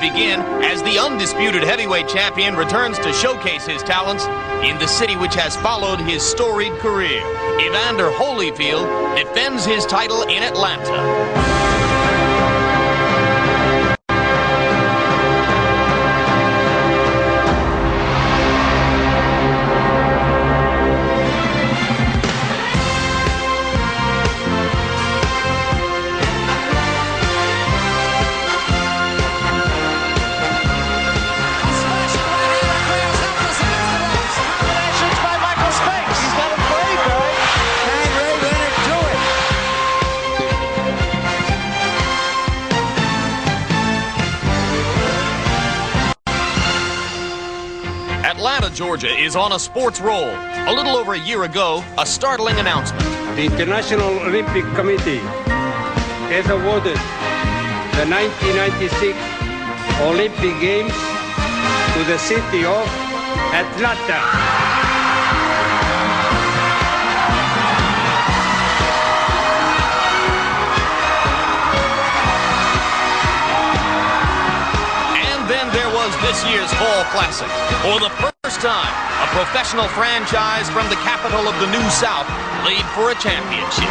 begin as the undisputed heavyweight champion returns to showcase his talents in the city which has followed his storied career. Evander Holyfield defends his title in Atlanta. Atlanta, Georgia is on a sports roll. A little over a year ago, a startling announcement. The International Olympic Committee has awarded the 1996 Olympic Games to the city of Atlanta. This year's Fall Classic. For the first time, a professional franchise from the capital of the New South played for a championship.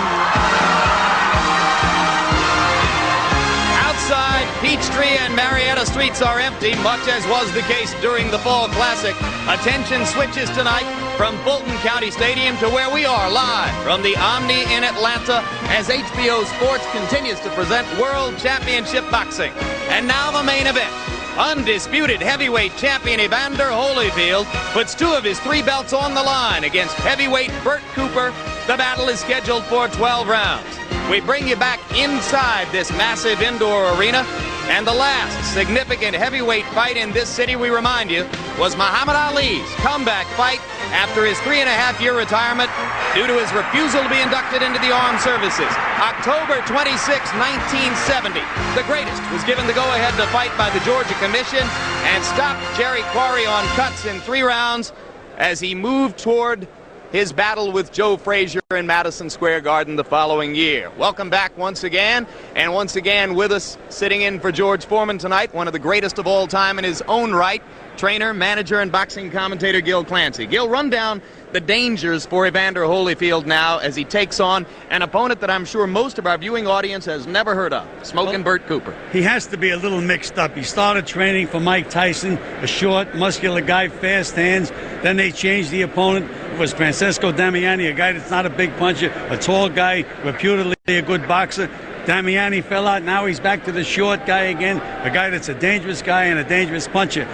Outside, Peachtree and Marietta streets are empty, much as was the case during the Fall Classic. Attention switches tonight from Fulton County Stadium to where we are live from the Omni in Atlanta as HBO Sports continues to present World Championship Boxing. And now the main event. Undisputed heavyweight champion Evander Holyfield puts 2 of his 3 belts on the line against heavyweight Bert Cooper. The battle is scheduled for 12 rounds. We bring you back inside this massive indoor arena. And the last significant heavyweight fight in this city, we remind you, was Muhammad Ali's comeback fight after his 3.5-year retirement due to his refusal to be inducted into the armed services. October 26, 1970, the greatest was given the go-ahead to fight by the Georgia Commission and stopped Jerry Quarry on cuts in 3 rounds as he moved toward his battle with Joe Frazier in Madison Square Garden the following year. Welcome back once again, and once again with us, sitting in for George Foreman tonight, one of the greatest of all time in his own right, trainer, manager, and boxing commentator Gil Clancy. Gil, run down the dangers for Evander Holyfield now as he takes on an opponent that I'm sure most of our viewing audience has never heard of, Smokin Bert Cooper. He has to be a little mixed up. He started training for Mike Tyson, a short, muscular guy, fast hands. Then they changed the opponent. It was Francesco Damiani, a guy that's not a big puncher, a tall guy, reputedly a good boxer. Damiani fell out. Now he's back to the short guy again, a guy that's a dangerous guy and a dangerous puncher.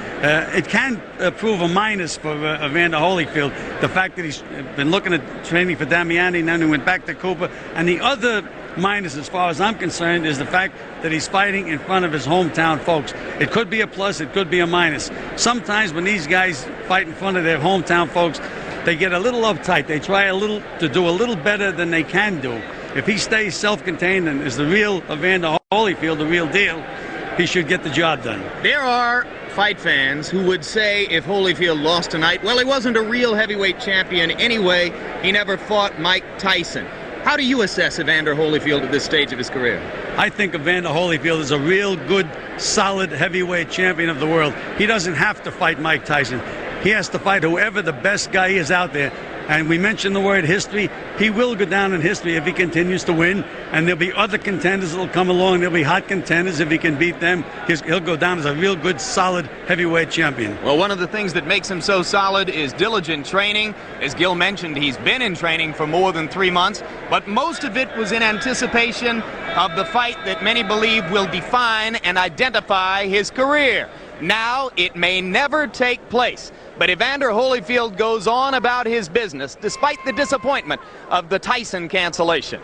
It can prove a minus for Evander Holyfield, the fact that he's been looking at training for Damiani, and then he went back to Cooper. And the other minus, as far as I'm concerned, is the fact that he's fighting in front of his hometown folks. It could be a plus, it could be a minus. Sometimes when these guys fight in front of their hometown folks, they get a little uptight. They try to do a little better than they can do. If he stays self-contained and is the real Evander Holyfield, the real deal, he should get the job done. There are fight fans who would say if Holyfield lost tonight, well, he wasn't a real heavyweight champion anyway. He never fought Mike Tyson. How do you assess Evander Holyfield at this stage of his career? I think Evander Holyfield is a real good, solid heavyweight champion of the world. He doesn't have to fight Mike Tyson. He has to fight whoever the best guy is out there. And we mentioned the word history. He will go down in history if he continues to win. And there'll be other contenders that will come along. There'll be hot contenders. If he can beat them, he'll go down as a real good, solid heavyweight champion. Well, one of the things that makes him so solid is diligent training. As Gil mentioned, he's been in training for more than 3 months. But most of it was in anticipation of the fight that many believe will define and identify his career. Now, it may never take place. But Evander Holyfield goes on about his business despite the disappointment of the Tyson cancellation.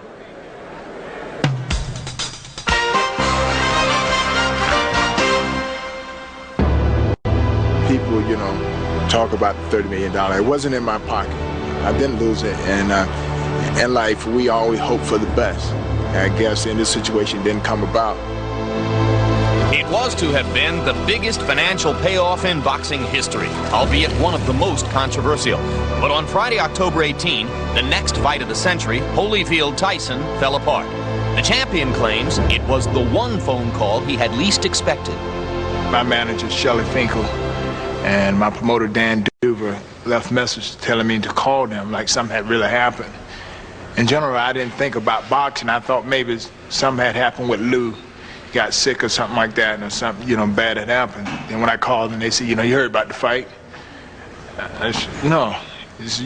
People, talk about the $30 million. It wasn't in my pocket. I didn't lose it. And in life, we always hope for the best. And I guess in this situation, it didn't come about. It was to have been the biggest financial payoff in boxing history, albeit one of the most controversial. But on Friday, October 18, the next fight of the century, Holyfield-Tyson, fell apart. The champion claims it was the one phone call he had least expected. my manager, Shelley Finkel, and my promoter, Dan Duver, left messages telling me to call them like something had really happened. In general, I didn't think about boxing. I thought maybe something had happened with Lou. He got sick or something like that, or something, bad had happened. Then when I called and they said, you heard about the fight? I said, no, it's,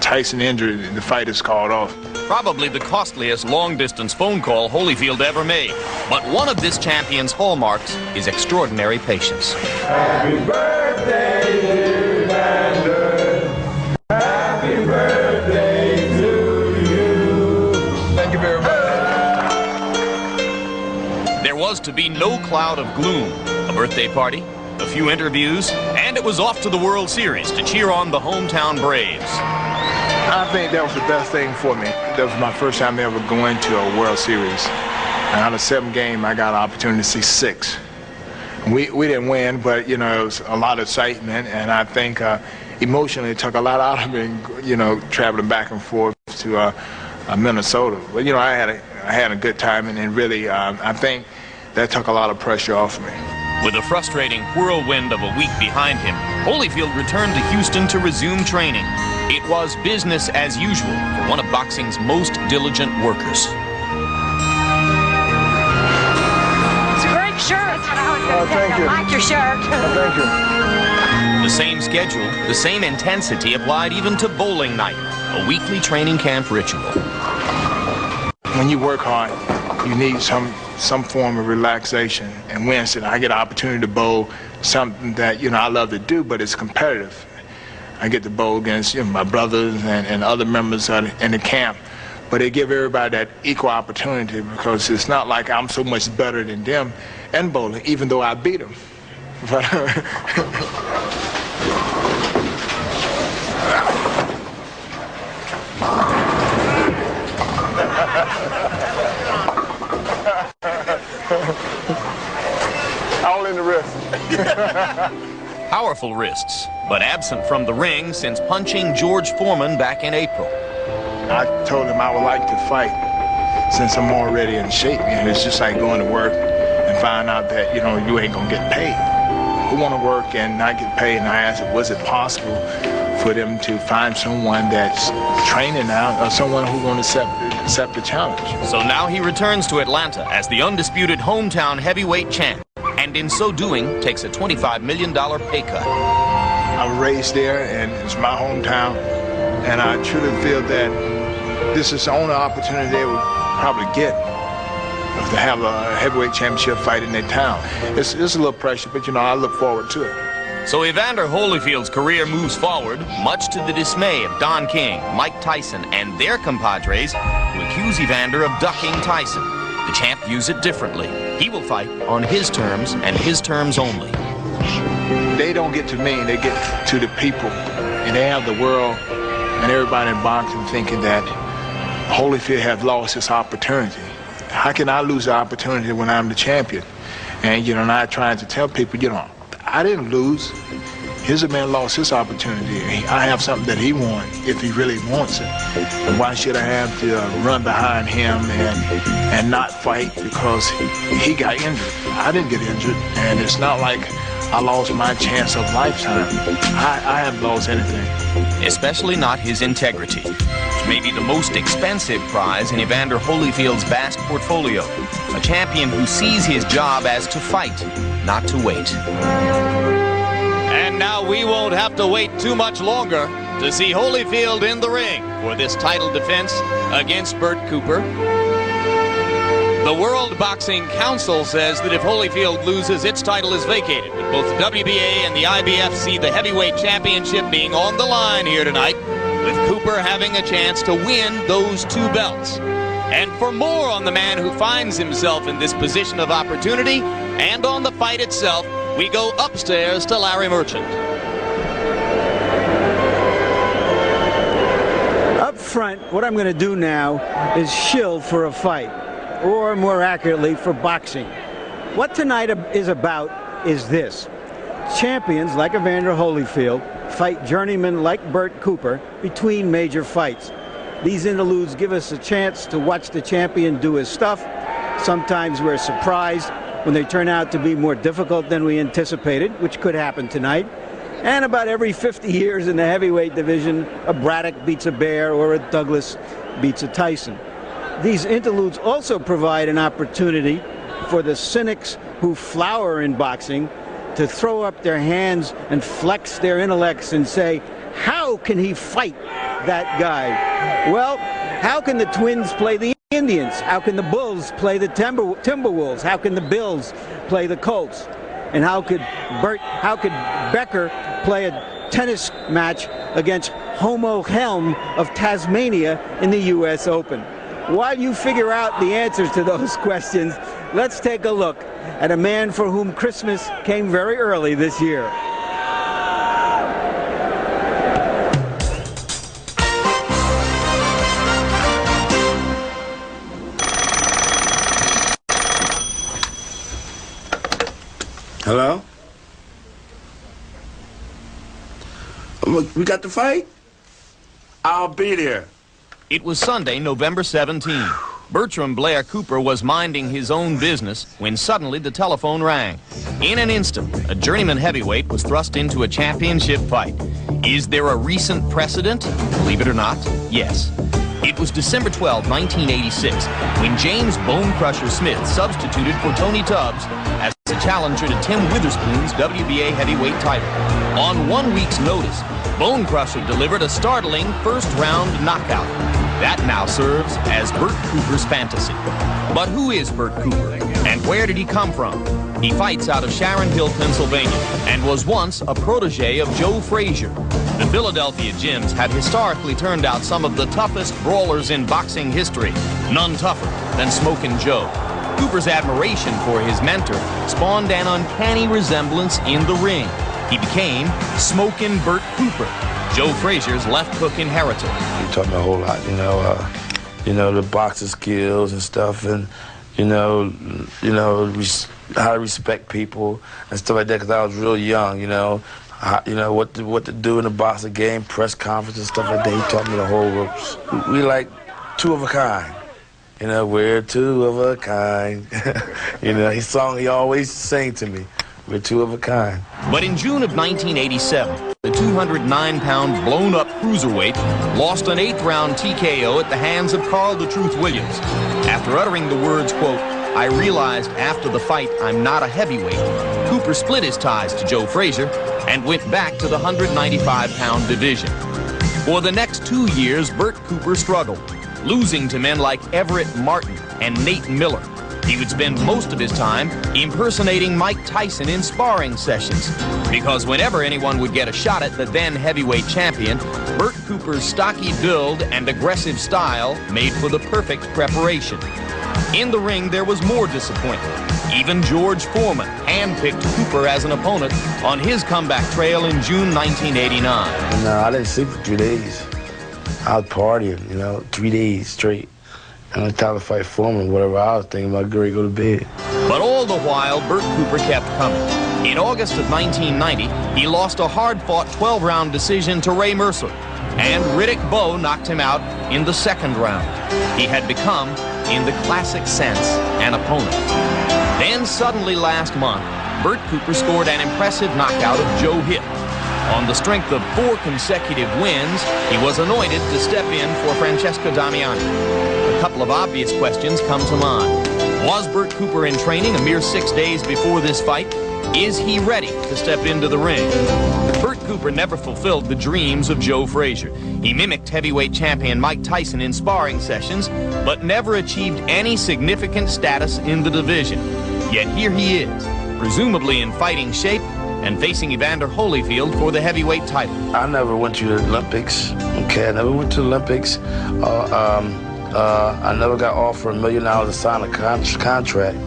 Tyson injured and the fight is called off. Probably the costliest long-distance phone call Holyfield ever made. But one of this champion's hallmarks is extraordinary patience. Happy birthday, Evander. Happy birthday to you. Thank you very much. There was to be no cloud of gloom. A birthday party, a few interviews, and it was off to the World Series to cheer on the hometown Braves. I think that was the best thing for me. That was my first time ever going to a World Series. And out of 7 games, I got an opportunity to see 6. We didn't win, but, it was a lot of excitement. And I think emotionally it took a lot out of me, traveling back and forth to Minnesota. But, I had a good time, and really, I think that took a lot of pressure off me. With a frustrating whirlwind of a week behind him, Holyfield returned to Houston to resume training. It was business as usual for one of boxing's most diligent workers. It's a great shirt. That's what I was going to say. I like your shirt. Thank you. The same schedule, the same intensity applied even to bowling night, a weekly training camp ritual. When you work hard, you need some form of relaxation. And Wednesday, I get an opportunity to bowl something that, I love to do, but it's competitive. I get to bowl against my brothers and other members in the camp. But they give everybody that equal opportunity because it's not like I'm so much better than them in bowling, even though I beat them. But all in the wrist. Powerful wrists, but absent from the ring since punching George Foreman back in April. I told him I would like to fight since I'm already in shape. It's just like going to work and find out that, you ain't going to get paid. Who want to work and not get paid? And I asked, was it possible for them to find someone that's training now or someone who's going to accept the challenge? So now he returns to Atlanta as the undisputed hometown heavyweight champ, and in so doing takes a $25 million pay cut. I was raised there, and it's my hometown, and I truly feel that this is the only opportunity they would probably get to have a heavyweight championship fight in their town. It's a little pressure, but I look forward to it. So Evander Holyfield's career moves forward, much to the dismay of Don King, Mike Tyson, and their compadres who accuse Evander of ducking Tyson. The champ views it differently. He will fight on his terms and his terms only. They don't get to me, they get to the people. And they have the world and everybody in boxing thinking that Holyfield has lost his opportunity. How can I lose the opportunity when I'm the champion? And, I trying to tell people, I didn't lose. Here's a man lost his opportunity. I have something that he wants if he really wants it. And why should I have to run behind him and not fight because he got injured? I didn't get injured, and it's not like I lost my chance of lifetime. I haven't lost anything. Especially not his integrity, which may be the most expensive prize in Evander Holyfield's vast portfolio. A champion who sees his job as to fight, not to wait. And now we won't have to wait too much longer to see Holyfield in the ring for this title defense against Bert Cooper. The World Boxing Council says that if Holyfield loses, its title is vacated, with both the WBA and the IBF see the heavyweight championship being on the line here tonight, with Cooper having a chance to win those 2 belts. And for more on the man who finds himself in this position of opportunity and on the fight itself, we go upstairs to Larry Merchant. Up front, what I'm going to do now is shill for a fight, or more accurately, for boxing. What tonight is about is this. Champions like Evander Holyfield fight journeymen like Bert Cooper between major fights. These interludes give us a chance to watch the champion do his stuff. Sometimes we're surprised, when they turn out to be more difficult than we anticipated, which could happen tonight. And about every 50 years in the heavyweight division, a Braddock beats a Bear or a Douglas beats a Tyson. These interludes also provide an opportunity for the cynics who flower in boxing to throw up their hands and flex their intellects and say, how can he fight that guy? Well, how can the Twins play the Indians? How can the Bulls play the Timberwolves? How can the Bills play the Colts? And how could Becker play a tennis match against Homo Helm of Tasmania in the U.S. Open? While you figure out the answers to those questions, let's take a look at a man for whom Christmas came very early this year. Hello? We got the fight? I'll be there. It was Sunday, November 17. Bertram Blair Cooper was minding his own business when suddenly the telephone rang. In an instant, a journeyman heavyweight was thrust into a championship fight. Is there a recent precedent? Believe it or not, yes. It was December 12, 1986, when James Bone Crusher Smith substituted for Tony Tubbs as a challenger to Tim Witherspoon's WBA heavyweight title. On 1 week's notice, Bone Crusher delivered a startling first-round knockout. That now serves as Bert Cooper's fantasy. But who is Bert Cooper, and where did he come from? He fights out of Sharon Hill, Pennsylvania, and was once a protege of Joe Frazier. The Philadelphia gyms have historically turned out some of the toughest brawlers in boxing history, none tougher than Smokin' Joe. Cooper's admiration for his mentor spawned an uncanny resemblance in the ring. He became Smokin' Bert Cooper, Joe Frazier's left hook inheritor. He taught me a whole lot, the boxing skills and stuff, and how to respect people and stuff like that. Because I was real young, what to do in the boxing game, press conference and stuff like that. He taught me the whole ropes. We like two of a kind. We're two of a kind. He always sang to me. We're two of a kind. But in June of 1987, the 209-pound blown-up cruiserweight lost an 8th-round TKO at the hands of Carl the Truth Williams. After uttering the words, quote, "I realized after the fight I'm not a heavyweight," Cooper split his ties to Joe Frazier and went back to the 195-pound division. For the next 2 years, Bert Cooper struggled, losing to men like Everett Martin and Nate Miller. He would spend most of his time impersonating Mike Tyson in sparring sessions, because whenever anyone would get a shot at the then heavyweight champion, Bert Cooper's stocky build and aggressive style made for the perfect preparation. In the ring, there was more disappointment. Even George Foreman handpicked Cooper as an opponent on his comeback trail in June 1989. No, I didn't sleep for 3 days. I was partying, 3 days straight. And I tried to fight Foreman, whatever I was thinking about, go to bed. But all the while, Bert Cooper kept coming. In August of 1990, he lost a hard-fought 12-round decision to Ray Mercer, and Riddick Bowe knocked him out in the 2nd round. He had become, in the classic sense, an opponent. Then suddenly last month, Bert Cooper scored an impressive knockout of Joe Hitt. On the strength of 4 consecutive wins, he was anointed to step in for Francesco Damiani. A couple of obvious questions come to mind. Was Bert Cooper in training a mere 6 days before this fight? Is he ready to step into the ring? Bert Cooper never fulfilled the dreams of Joe Frazier. He mimicked heavyweight champion Mike Tyson in sparring sessions, but never achieved any significant status in the division. Yet here he is, presumably in fighting shape, and facing Evander Holyfield for the heavyweight title. I never went to the Olympics, okay? I never went to the Olympics. I never got offered $1 million to sign a contract,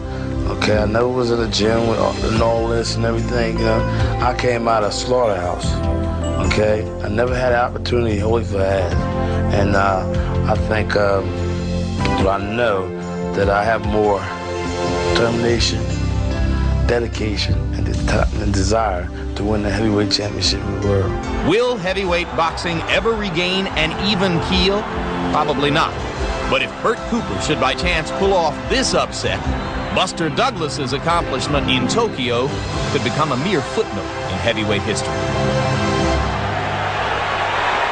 okay? I never was in the gym with all this and everything, I came out of slaughterhouse, okay? I never had the opportunity Holyfield had. And I think, I know that I have more determination, dedication, and desire to win the heavyweight championship in the world. Will heavyweight boxing ever regain an even keel? Probably not. But if Bert Cooper should by chance pull off this upset, Buster Douglas's accomplishment in Tokyo could become a mere footnote in heavyweight history.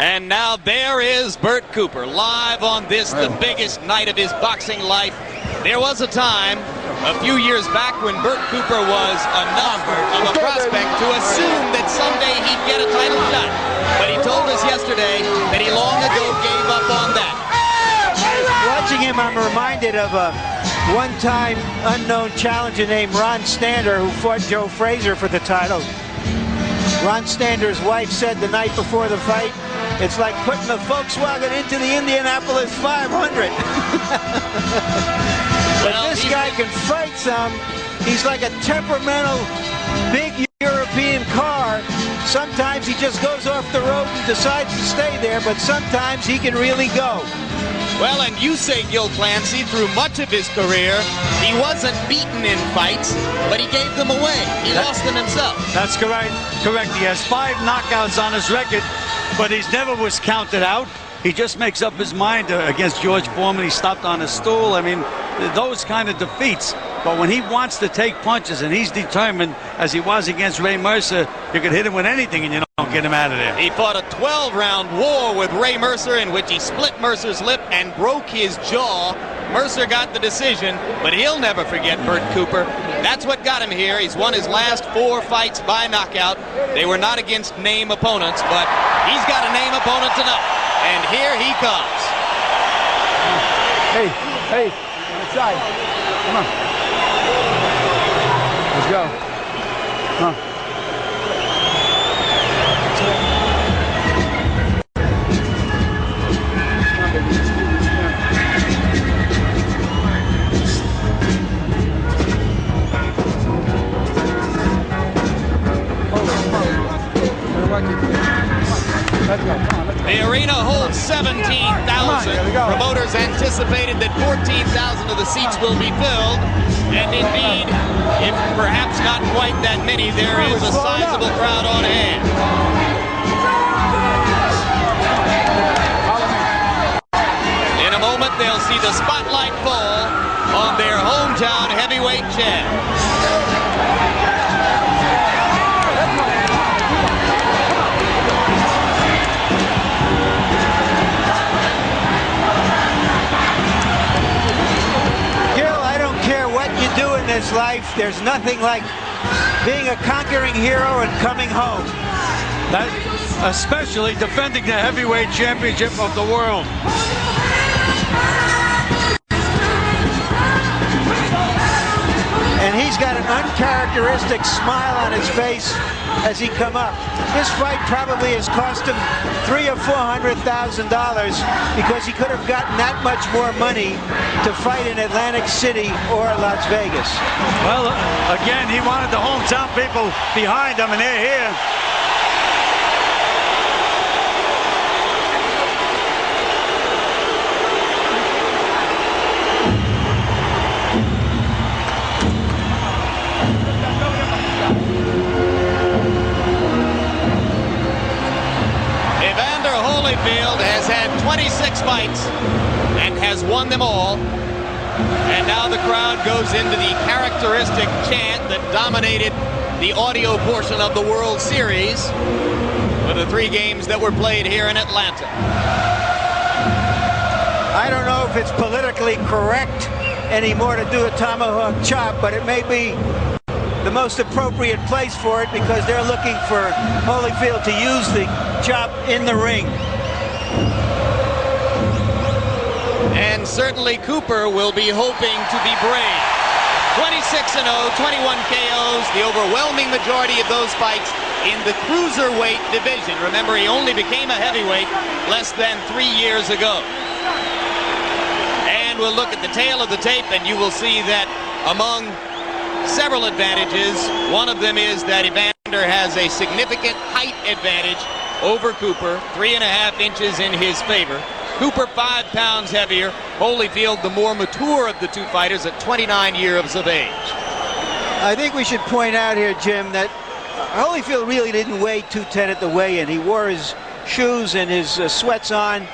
And now there is Bert Cooper, live on this, the biggest night of his boxing life. There was a time, a few years back, when Bert Cooper was enough of a prospect to assume that someday he'd get a title shot. But he told us yesterday that he long ago gave up on that. Watching him, I'm reminded of a one-time unknown challenger named Ron Stander, who fought Joe Frazier for the title. Ron Stander's wife said the night before the fight, it's like putting the Volkswagen into the Indianapolis 500. But this guy can fight some. He's like a temperamental, big European car. Sometimes he just goes off the road and decides to stay there, but sometimes he can really go. Well, and you say, Gil Clancy, through much of his career, he wasn't beaten in fights, but he gave them away. He lost them himself. That's correct. He has 5 knockouts on his record, but he's never was counted out. He just makes up his mind against George Foreman. He stopped on a stool. I mean, those kind of defeats. But when he wants to take punches and he's determined, as he was against Ray Mercer, you could hit him with anything and you don't get him out of there. He fought a 12-round war with Ray Mercer in which he split Mercer's lip and broke his jaw. Mercer got the decision, but he'll never forget Bert Cooper. That's what got him here. He's won his last 4 fights by knockout. They were not against name opponents, but he's got a name opponent tonight. And here he comes. Hey, inside. Come on. Let's go. Come on. The arena holds 17,000. Promoters anticipated that 14,000 of the seats will be filled. And indeed, if perhaps not quite that many, there is a sizable crowd on hand. In a moment, they'll see the spotlight fall on their hometown heavyweight champ. This life, there's nothing like being a conquering hero and coming home. That, especially defending the heavyweight championship of the world. And he's got an uncharacteristic smile on his face as he come up. This fight probably has cost him $300,000 or $400,000 because he could have gotten that much more money to fight in Atlantic City or Las Vegas. Well, again, he wanted the hometown people behind him, and they're here. Evander Holyfield has had 26 fights and has won them all. And now the crowd goes into the characteristic chant that dominated the audio portion of the World Series for the 3 games that were played here in Atlanta. I don't know if it's politically correct anymore to do a tomahawk chop, but it may be the most appropriate place for it because they're looking for Holyfield to use the chop in the ring. And certainly Cooper will be hoping to be brave. 26-0, 21 KOs, the overwhelming majority of those fights in the cruiserweight division. Remember, he only became a heavyweight less than 3 years ago. And we'll look at the tail of the tape, and you will see that among several advantages, one of them is that Evander has a significant height advantage over Cooper, 3.5 inches in his favor. Cooper 5 pounds heavier. Holyfield, the more mature of the 2 fighters at 29 years of age. I think we should point out here, Jim, that Holyfield really didn't weigh 210 at the weigh-in. He wore his shoes and his sweats on.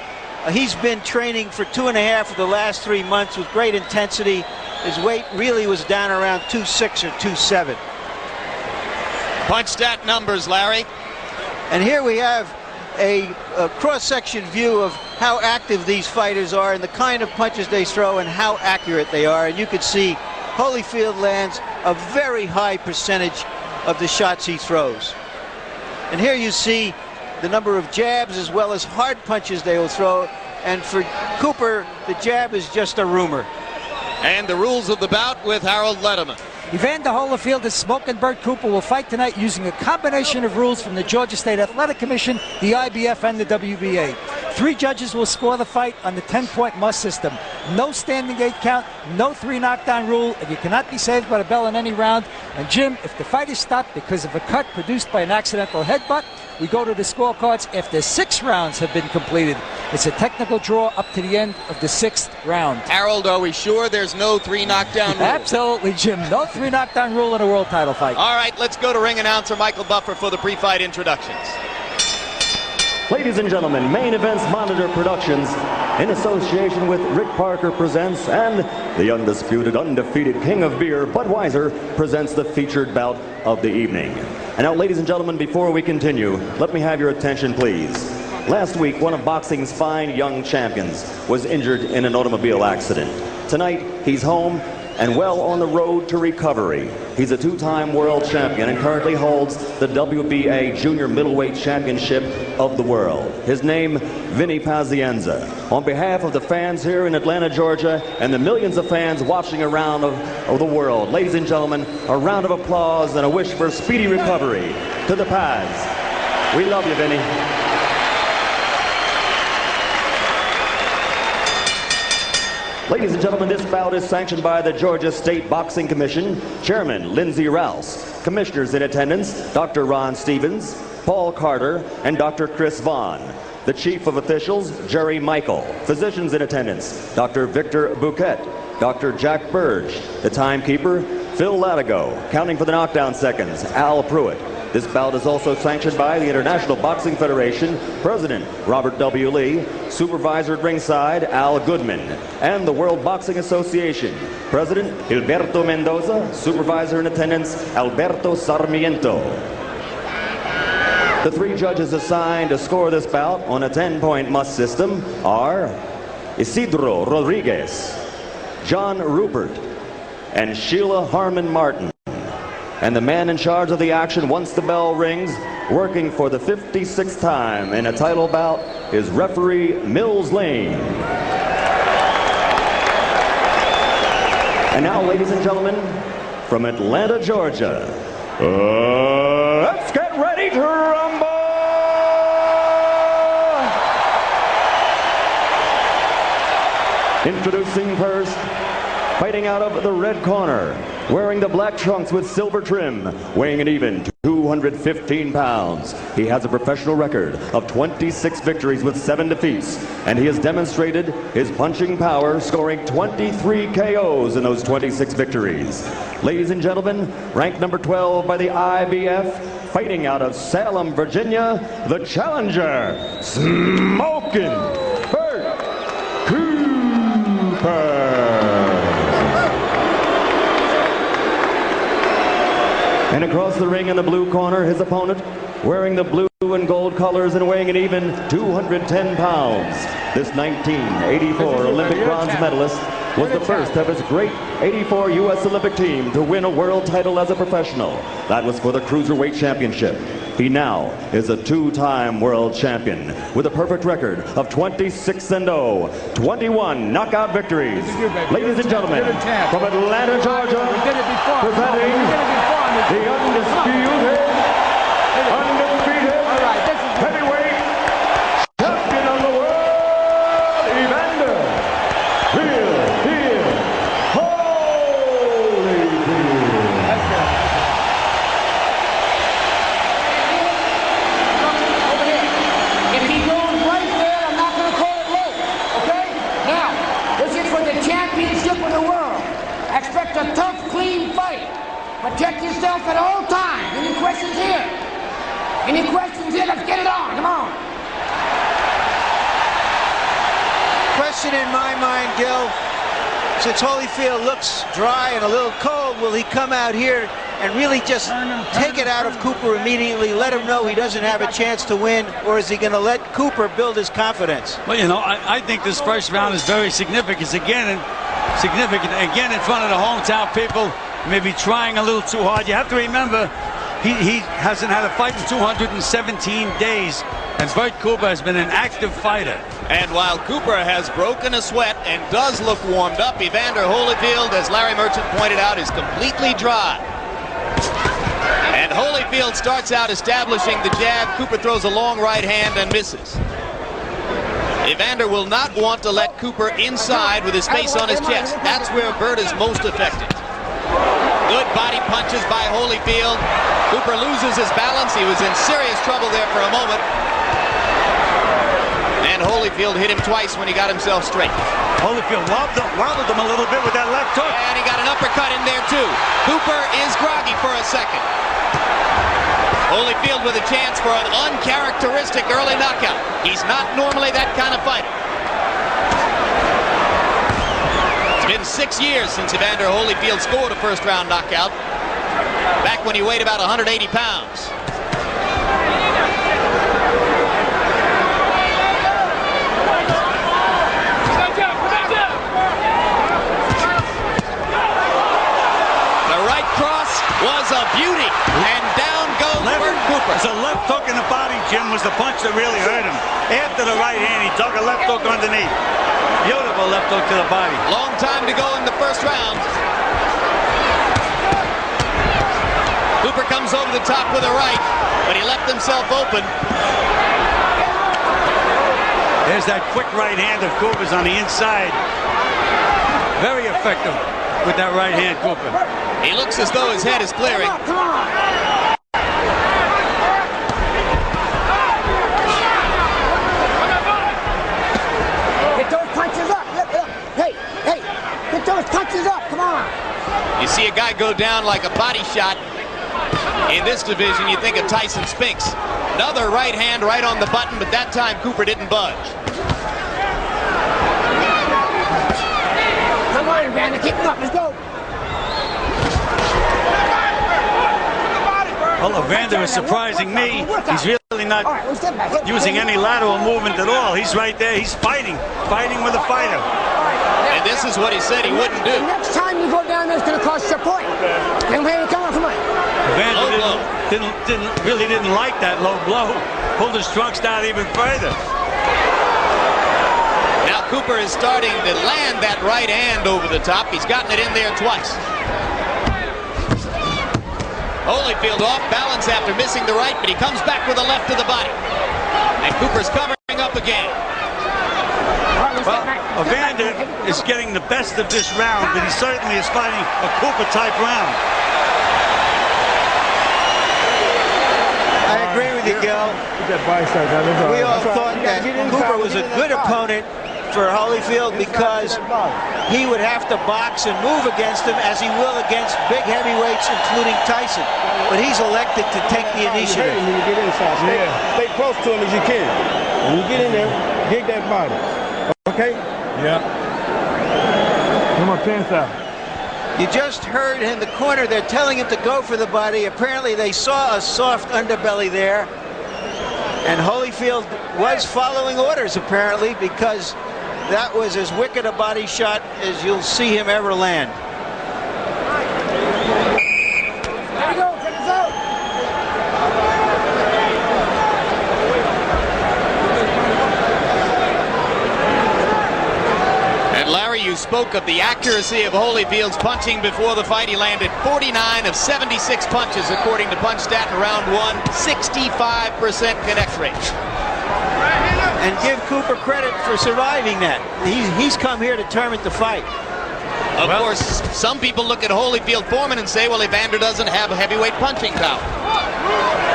He's been training for 2.5 of the last 3 months with great intensity. His weight really was down around 2.6 or 2.7. Punch stat numbers, Larry. And here we have a cross-section view of how active these fighters are and the kind of punches they throw and how accurate they are. And you can see Holyfield lands a very high percentage of the shots he throws. And here you see the number of jabs as well as hard punches they will throw. And for Cooper, the jab is just a rumor. And the rules of the bout with Harold Letterman. Evander Holyfield and Smokin Bert Cooper will fight tonight using a combination of rules from the Georgia State Athletic Commission, the IBF, and the WBA. 3 judges will score the fight on the 10-point must system. No standing 8 count, no 3 knockdown rule, and you cannot be saved by the bell in any round. And Jim, if the fight is stopped because of a cut produced by an accidental headbutt, we go to the scorecards after 6 rounds have been completed. It's a technical draw up to the end of the 6th round. Harold, are we sure there's no 3 knockdown rule? Absolutely, Jim. No 3 knockdown rule in a world title fight. All right, let's go to ring announcer Michael Buffer for the pre-fight introductions. Ladies and gentlemen, Main Events Monitor Productions, in association with Rick Parker presents, and the undisputed, undefeated king of beer, Budweiser, presents the featured bout of the evening. And now, ladies and gentlemen, before we continue, let me have your attention, please. Last week, one of boxing's fine young champions was injured in an automobile accident. Tonight, he's home and well on the road to recovery. He's a 2-time world champion and currently holds the WBA Junior Middleweight Championship of the world. His name, Vinny Pazienza. On behalf of the fans here in Atlanta, Georgia, and the millions of fans watching around of the world, ladies and gentlemen, a round of applause and a wish for speedy recovery to the Paz. We love you, Vinny. Ladies and gentlemen, this bout is sanctioned by the Georgia State Boxing Commission, Chairman Lindsey Rouse, Commissioners in attendance, Dr. Ron Stevens, Paul Carter, and Dr. Chris Vaughn. The Chief of Officials, Jerry Michael. Physicians in attendance, Dr. Victor Bouquet, Dr. Jack Burge. The timekeeper, Phil Latigo. Counting for the knockdown seconds, Al Pruitt. This bout is also sanctioned by the International Boxing Federation, President Robert W. Lee, Supervisor at ringside Al Goodman, and the World Boxing Association, President Gilberto Mendoza, Supervisor in attendance Alberto Sarmiento. The 3 judges assigned to score this bout on a 10-point must system are Isidro Rodriguez, John Rupert, and Sheila Harmon Martin. And the man in charge of the action once the bell rings, working for the 56th time in a title bout, is referee Mills Lane. And now, ladies and gentlemen, from Atlanta, Georgia, let's get ready to rumble! Introducing first, fighting out of the red corner, wearing the black trunks with silver trim, weighing an even 215 pounds. He has a professional record of 26 victories with 7 defeats, and he has demonstrated his punching power, scoring 23 KOs in those 26 victories. Ladies and gentlemen, ranked number 12 by the IBF, fighting out of Salem, Virginia, the challenger, Smokin Bert Cooper. And across the ring in the blue corner, his opponent, wearing the blue and gold colors and weighing an even 210 pounds. This 1984 Olympic bronze medalist was the first of his great 84 U.S. Olympic team to win a world title as a professional. That was for the Cruiserweight Championship. He now is a 2-time world champion with a perfect record of 26-0, 21 knockout victories. Ladies and gentlemen, from Atlanta, Georgia, presenting the undisputed, heavyweight champion of the world, Evander Holyfield. If he goes right there, I'm not going to call it late, okay? Now, this is for the championship of the world. Expect a tough, clean fight. Protect yourself at all times. Any questions here? Any questions here? Let's get it on. Come on. Question in my mind, Gil. Since Holyfield looks dry and a little cold, will he come out here and really just take it out of Cooper immediately, let him know he doesn't have a chance to win, or is he going to let Cooper build his confidence? Well, you know, I think this first round is very significant. Again, in front of the hometown people, maybe trying a little too hard. You have to remember, he hasn't had a fight in 217 days, and Bert Cooper has been an active fighter. And while Cooper has broken a sweat and does look warmed up, Evander Holyfield, as Larry Merchant pointed out, is completely dry. And Holyfield starts out establishing the jab. Cooper throws a long right hand and misses. Evander will not want to let Cooper inside with his face on his chest. That's where Bert is most effective. Good body punches by Holyfield. Cooper loses his balance. He was in serious trouble there for a moment. And Holyfield hit him twice when he got himself straight. Holyfield wobbled him a little bit with that left hook. And he got an uppercut in there too. Cooper is groggy for a second. Holyfield with a chance for an uncharacteristic early knockout. He's not normally that kind of fighter. It's been 6 years since Evander Holyfield scored a first-round knockout, back when he weighed about 180 pounds. The right cross was a beauty, and down goes Bert Cooper. It's a left hook in the body, Jim, was the punch that really hurt him. After the right hand, he took a left hook underneath. Beautiful left hook to the body. Long time to go in the first round. Cooper comes over the top with a right, but he left himself open. There's that quick right hand of Cooper's on the inside. Very effective with that right hand, Cooper. He looks as though his head is clearing. Come on. Get those punches up. Look. Hey, get those punches up. Come on. You see a guy go down like a body shot. In this division, you think of Tyson Spinks. Another right hand right on the button, but that time Cooper didn't budge. Come on, Evander. Keep him up. Let's go. Well, Evander is surprising me. He's really not using any lateral movement at all. He's right there. He's fighting with a fighter. And this is what he said he wouldn't do. Next time you go down there, it's going to cost you a point. And here, come on. Evander didn't like that low blow. Pulled his trunks down even further. Now Cooper is starting to land that right hand over the top. He's gotten it in there twice. Holyfield off balance after missing the right, but he comes back with a left to the body. And Cooper's covering up again. Well, Evander is getting the best of this round, but he certainly is fighting a Cooper-type round. I agree with you, Gil. We all thought that Cooper was a good opponent for Holyfield because he would have to box and move against him as he will against big heavyweights, including Tyson. But he's elected to take the initiative. When you get inside, stay close to him as you can. When you get in there, get that body. Okay? Yeah. Come on, pants out. You just heard in the corner, they're telling him to go for the body. Apparently they saw a soft underbelly there. And Holyfield was following orders, apparently, because that was as wicked a body shot as you'll see him ever land. There you go. Check this out. And Larry, you spoke of the accuracy of Holyfield's punching before the fight. He landed 49 of 76 punches, according to PunchStat, in round one, 65% connect rate. And give Cooper credit for surviving that. He's come here determined to fight. Of course, some people look at Holyfield Foreman and say, well, Evander doesn't have heavyweight punching power.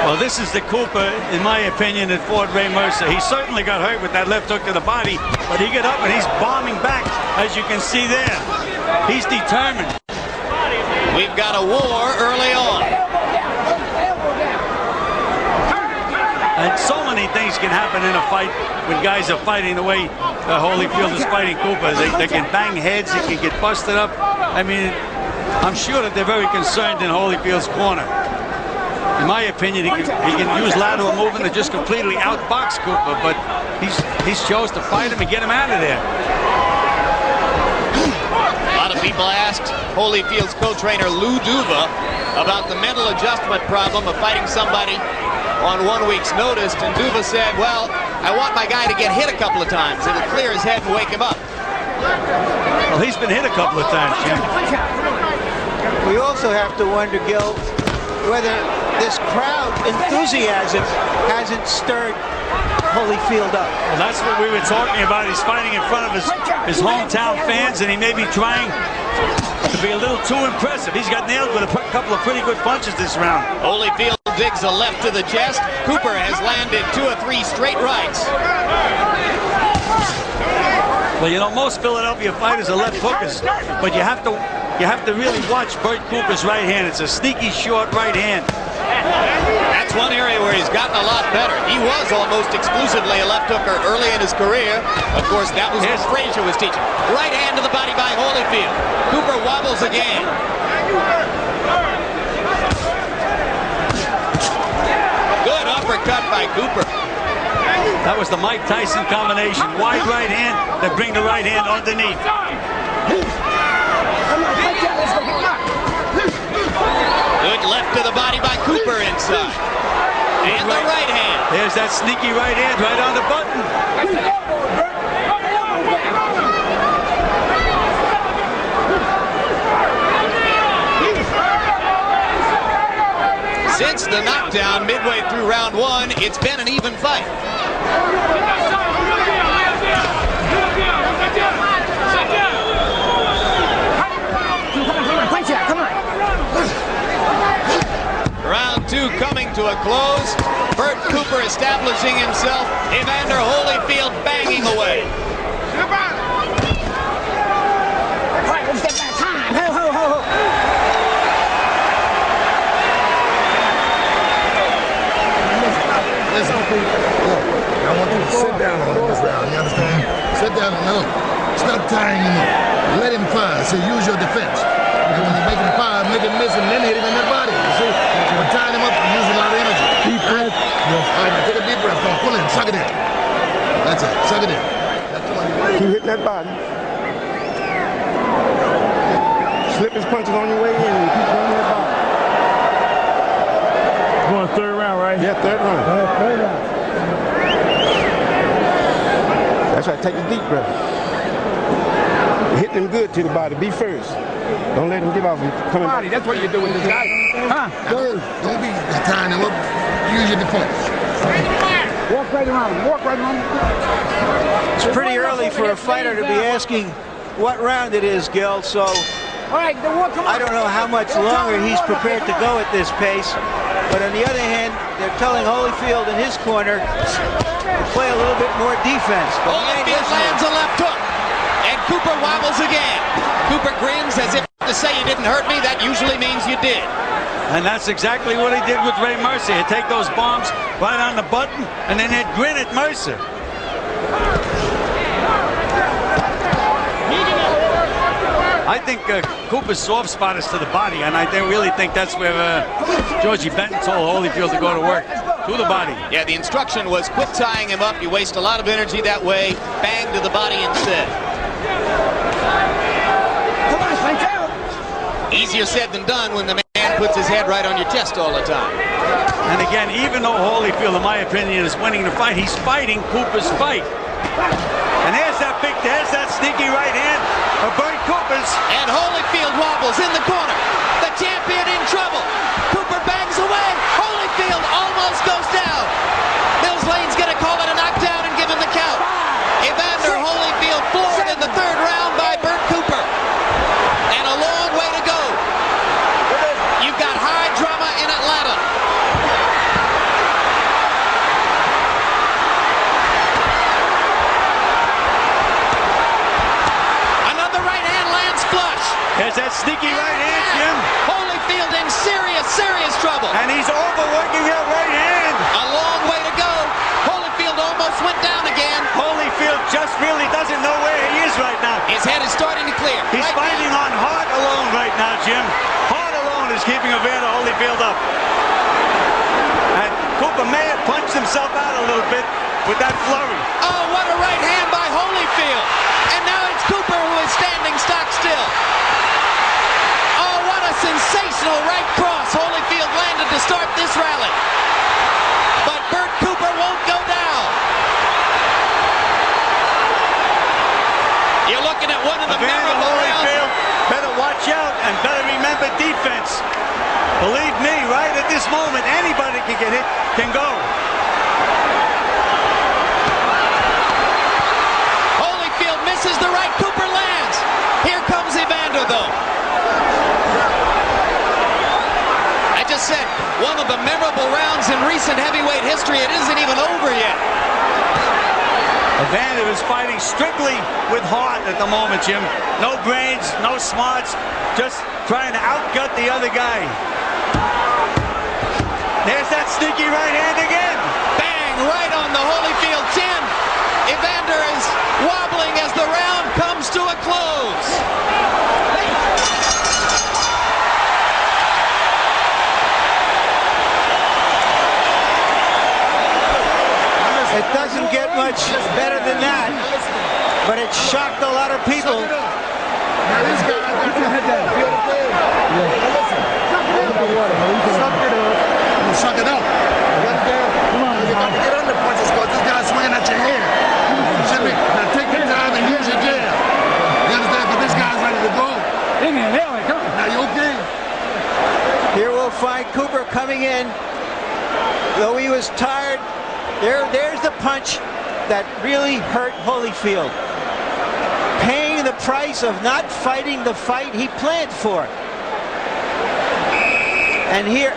Well, this is the Cooper, in my opinion, that fought Ray Mercer. He certainly got hurt with that left hook to the body, but he got up and he's bombing back, as you can see there. He's determined. We've got a war early on. And so many things can happen in a fight when guys are fighting the way Holyfield is fighting Cooper. They can bang heads, he can get busted up. I mean, I'm sure that they're very concerned in Holyfield's corner. In my opinion, he can use lateral movement to just completely outbox Cooper, but he's chose to fight him and get him out of there. A lot of people asked Holyfield's co-trainer Lou Duva about the mental adjustment problem of fighting somebody on 1 week's notice, and Duva said, well, I want my guy to get hit a couple of times. It'll clear his head and wake him up. Well, he's been hit a couple of times, Jim. We also have to wonder, Gil, whether this crowd enthusiasm hasn't stirred Holyfield up. Well, that's what we were talking about. He's fighting in front of his hometown fans, and he may be trying to be a little too impressive. He's got nailed with a couple of pretty good punches this round. Holyfield digs a left to the chest. Cooper has landed 2 or 3 straight rights. Well, you know, most Philadelphia fighters are left hookers, but you have to really watch Bert Cooper's right hand. It's a sneaky, short right hand. That's one area where he's gotten a lot better. He was almost exclusively a left hooker early in his career. Of course, that was what Frazier was teaching. Right hand to the body by Holyfield. Cooper wobbles again. Good uppercut by Cooper. That was the Mike Tyson combination. Wide right hand that bring the right hand underneath. Good left to the body by Cooper inside. And the right hand. There's that sneaky right hand right on the button. Since the knockdown midway through round 1, it's been an even fight. Round 2 coming to a close. Bert Cooper establishing himself. Evander Holyfield banging away. Listen, I want you to sit down on him this round, you understand? Sit down on him. Stop tying him up. Let him fire, so use your defense. And when you make him fire, make him miss him, then hit him in the body. You see? When tying him up, you're using a lot of energy. Deep breath. Yes. All right, now take a deep breath. Come on, pull in. Suck it in. That's it. Suck it in. Keep hitting that body. Slip his punches on your way in and keep running that body. Going 3rd round, right? Yeah, 3rd round. Third round. That's right, take a deep breath. Hit him good to the body. Be first. Don't let him give off. Coming body. That's what you do with this guy. Huh? Don't be tying him up. Use your defense. Walk right around. Walk right around. It's pretty early for a fighter to be asking what round it is, Gil, so I don't know how much longer he's prepared to go at this pace. But on the other hand, they're telling Holyfield in his corner to play a little bit more defense. Holyfield lands a left hook, and Cooper wobbles again. Cooper grins as if to say, you didn't hurt me. That usually means you did. And that's exactly what he did with Ray Mercer. He'd take those bombs right on the button, and then he'd grin at Mercer. I think Cooper's soft spot is to the body, and I really think that's where Georgie Benton told Holyfield to go to work, to the body. Yeah, the instruction was quit tying him up. You waste a lot of energy that way. Bang to the body instead. Easier said than done when the man puts his head right on your chest all the time. And again, even though Holyfield, in my opinion, is winning the fight, he's fighting Cooper's fight. And there's that sneaky right hand of Bert Cooper's. And Holyfield wobbles in the corner. The champion in trouble. Cooper bangs away. Holyfield almost goes down. Mills Lane's going to call it a knockdown and give him the count. Evander Holyfield floored in the 3rd round by Bert Cooper. And a long way to go. You've got high drama in Atlanta. There's that sneaky right hand, Jim. Holyfield in serious trouble. And he's overworking that right hand. A long way to go. doesn't know where he is right now. His head is starting to clear. He's fighting on heart alone right now, Jim. Heart alone is keeping Evander Holyfield up. And Cooper may have punched himself out a little bit with that flurry. Oh, what a right hand by Holyfield. And now it's Cooper who is standing stock still. Oh, what a sensational right cross Holyfield landed to start this rally. But Bert Cooper won't go down. You're looking at one of the memorable Holyfield better watch out and better remember defense. Believe me, right at this moment, anybody can get hit, can go. Holyfield misses the right. Cooper lands. Here comes Evander, though. I just said, one of the memorable rounds in recent heavyweight history. It isn't even over yet. Evander is fighting strictly with heart at the moment, Jim. No brains, no smarts, just trying to outgut the other guy. There's that sneaky right hand again. Bang, right on the Holyfield chin. Evander is wobbling as the round comes to a close. It doesn't get much better than that, but it shocked a lot of people. Now this guy, feel the pain. Listen, suck it up. You understand? You're about to get under punches because this guy's swinging at your head. You should be. Now take your time and use your jab. You understand? But this guy's ready to go. Now you okay? Here we'll find Cooper coming in. Though he was tired, there's the punch that really hurt Holyfield. Paying the price of not fighting the fight he planned for. And here,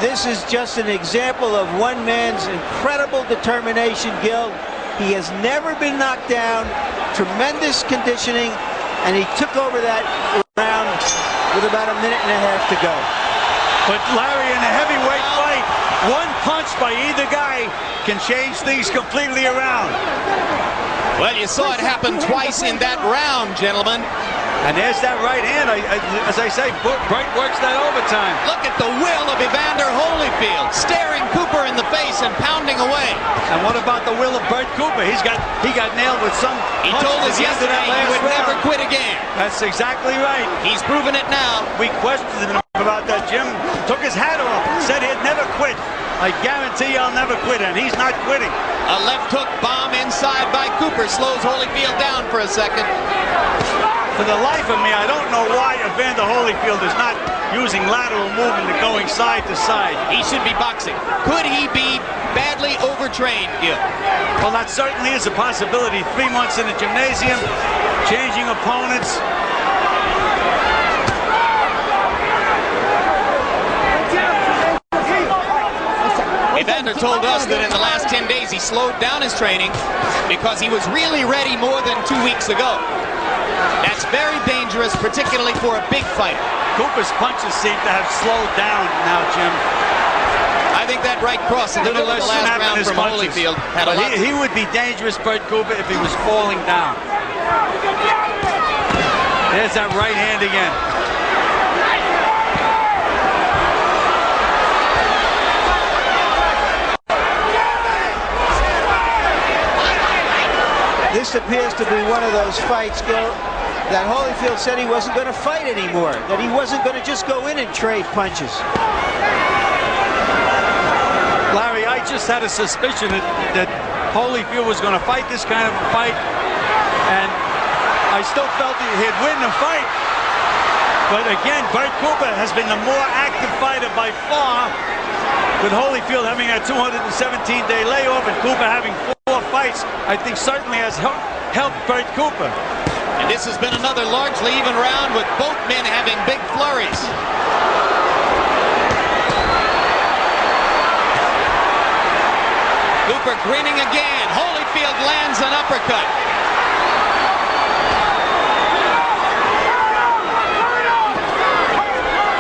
this is just an example of one man's incredible determination, Gil. He has never been knocked down, tremendous conditioning, and he took over that round with about a minute and a half to go. But Larry, in a heavyweight fight, one punch by either guy can change things completely around. Well, you saw it happen twice in that round, gentlemen. And there's that right hand. As I say, Bert works that overtime. Look at the will of Evander Holyfield, staring Cooper in the face and pounding away. And what about the will of Bert Cooper? He got nailed with some. He told us yesterday he would never quit again. That's exactly right. He's proven it now. We questioned him about that. Jim took his hat off, said he'd never quit. I guarantee I'll never quit, and he's not quitting. A left hook bomb inside by Cooper slows Holyfield down for a second. For the life of me, I don't know why Evander Holyfield is not using lateral movement and going side to side. He should be boxing. Could he be badly overtrained, Gil? Well, that certainly is a possibility. 3 months in the gymnasium, changing opponents. Evander told us that in the last 10 days he slowed down his training because he was really ready more than 2 weeks ago. That's very dangerous, particularly for a big fighter. Cooper's punches seem to have slowed down now, Jim. I think that right cross in the middle of the last round from Holyfield had a lot. He would be dangerous, Bert Cooper, if he was falling down. There's that right hand again. This appears to be one of those fights, Gil, that Holyfield said he wasn't going to fight anymore, that he wasn't going to just go in and trade punches. Larry, I just had a suspicion that Holyfield was going to fight this kind of a fight, and I still felt he'd win the fight. But again, Bert Cooper has been the more active fighter by far, with Holyfield having a 217-day layoff and Cooper having 4 fights. I think certainly has helped Bert Cooper. And this has been another largely even round with both men having big flurries. Cooper grinning again. Holyfield lands an uppercut.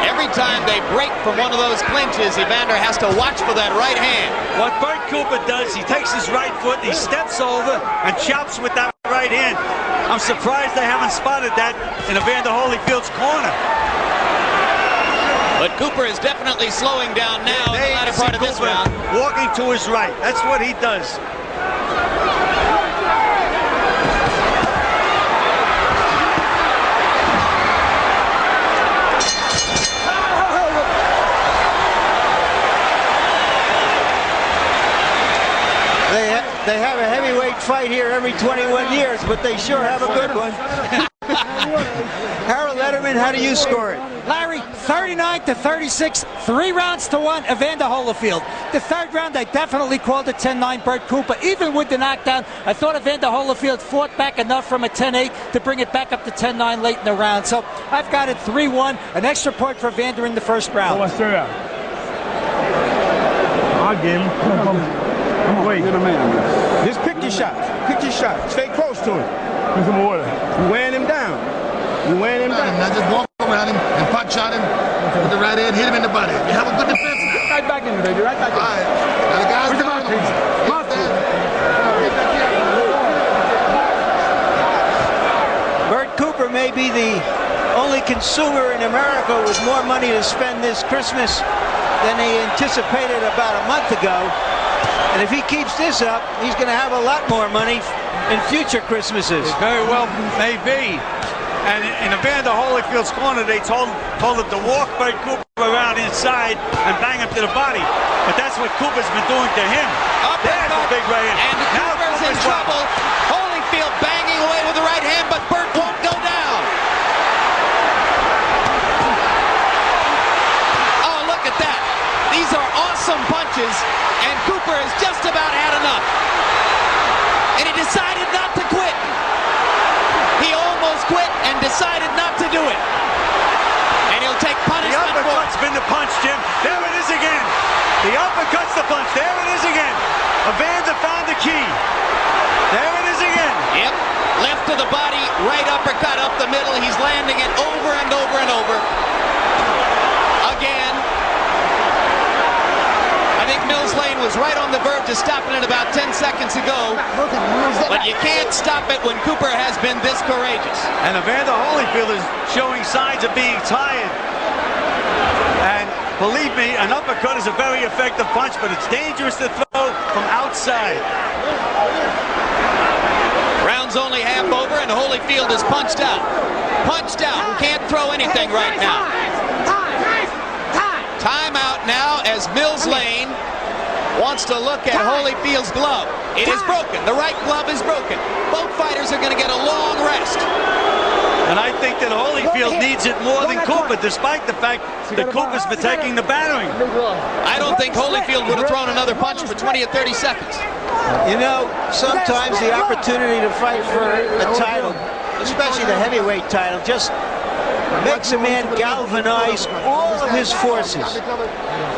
Every time they break from one of those clinches, Evander has to watch for that right hand. What Bert Cooper does, he takes his right foot, he steps over and chops with that right hand. I'm surprised they haven't spotted that in Evander Holyfield's corner. But Cooper is definitely slowing down now in the latter part of this round. Walking to his right. That's what he does. They have a heavyweight fight here every 21 years, but they sure have a good one. Harold Letterman, how do you score it? Larry, 39-36, 3 rounds to 1, Evander Holyfield. The third round, I definitely called it 10-9 Bert Cooper. Even with the knockdown, I thought Evander Holyfield fought back enough from a 10-8 to bring it back up to 10-9 late in the round. So I've got it 3-1, an extra point for Evander in the first round. What's third round? I'll give him. I'm waiting. Just pick your shot. Pick your shot. Stay close to him. Drink some water. You're wearing him down. You're wearing him down. Now just walk around him and pot shot him with the right hand, hit him in the body. You have a good defense now. Right back in there, baby. Right back in there. All right. Now the guy's Where's the down. mouthpiece? Bert Cooper may be the only consumer in America with more money to spend this Christmas than he anticipated about a month ago. And if he keeps this up, he's going to have a lot more money in future Christmases. It very well may be. And in Evander Holyfield's corner, they told him to walk Bert Cooper around inside and bang him to the body. But that's what Cooper's been doing to him. There's a big right hand. And Cooper's in trouble. Holyfield banging away with the right hand, but Bert won't go down. Oh, look at that. These are awesome punches, and Cooper has just about had enough. And he decided not to quit. He almost quit and decided not to do it. And he'll take punishment. The uppercut's been the punch, Jim. There it is again. The uppercut's the punch. There it is again. Evander found the key. There it is again. Yep. Left to the body, right uppercut up the middle. He's landing it over and over and over. Again. I think Mills Lane was right on the verge of stopping it about 10 seconds ago. But you can't stop it when Cooper has been this courageous. And Evander Holyfield is showing signs of being tired. And believe me, an uppercut is a very effective punch, but it's dangerous to throw from outside. Round's only half over, and Holyfield is punched out. Punched out. Can't throw anything right now. Timeout now as Mills Lane wants to look at Holyfield's glove. It is broken. The right glove is broken. Both fighters are going to get a long rest. And I think that Holyfield needs it more than Cooper, despite the fact that Cooper's been taking the battering. I don't think Holyfield would have thrown another punch for 20 or 30 seconds. You know, sometimes the opportunity to fight for a title, especially the heavyweight title, just makes a man galvanize all of his forces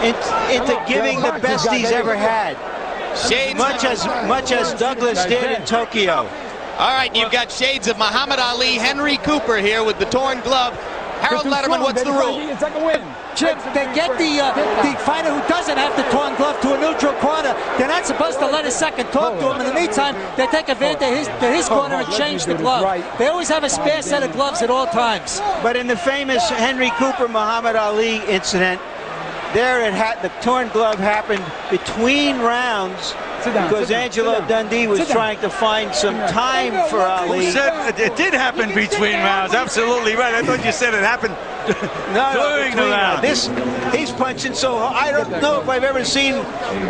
into giving the best he's ever had. Much as Douglas did in Tokyo. All right, you've got shades of Muhammad Ali, Henry Cooper here with the torn glove. Harold Letterman, what's the rule? Jim, they get the fighter who doesn't have the torn glove to a neutral corner. They're not supposed to let a second talk to him. In the meantime, they take advantage to his corner and change the glove. They always have a spare set of gloves at all times. But in the famous Henry Cooper Muhammad Ali incident, there the torn glove happened between rounds because Angelo Dundee was trying to find some time for Ali. Who said it did happen between rounds? Absolutely right. I thought you said it happened during the round. He's punching so hard. I don't know if I've ever seen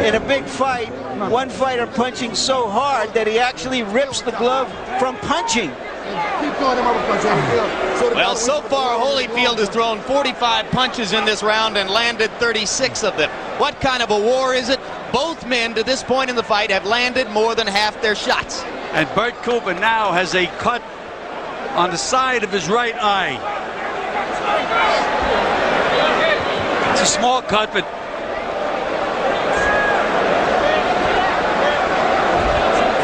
in a big fight one fighter punching so hard that he actually rips the glove from punching. Well, so far, Holyfield has thrown 45 punches in this round and landed 36 of them. What kind of a war is it? Both men, to this point in the fight, have landed more than half their shots. And Bert Cooper now has a cut on the side of his right eye. It's a small cut, but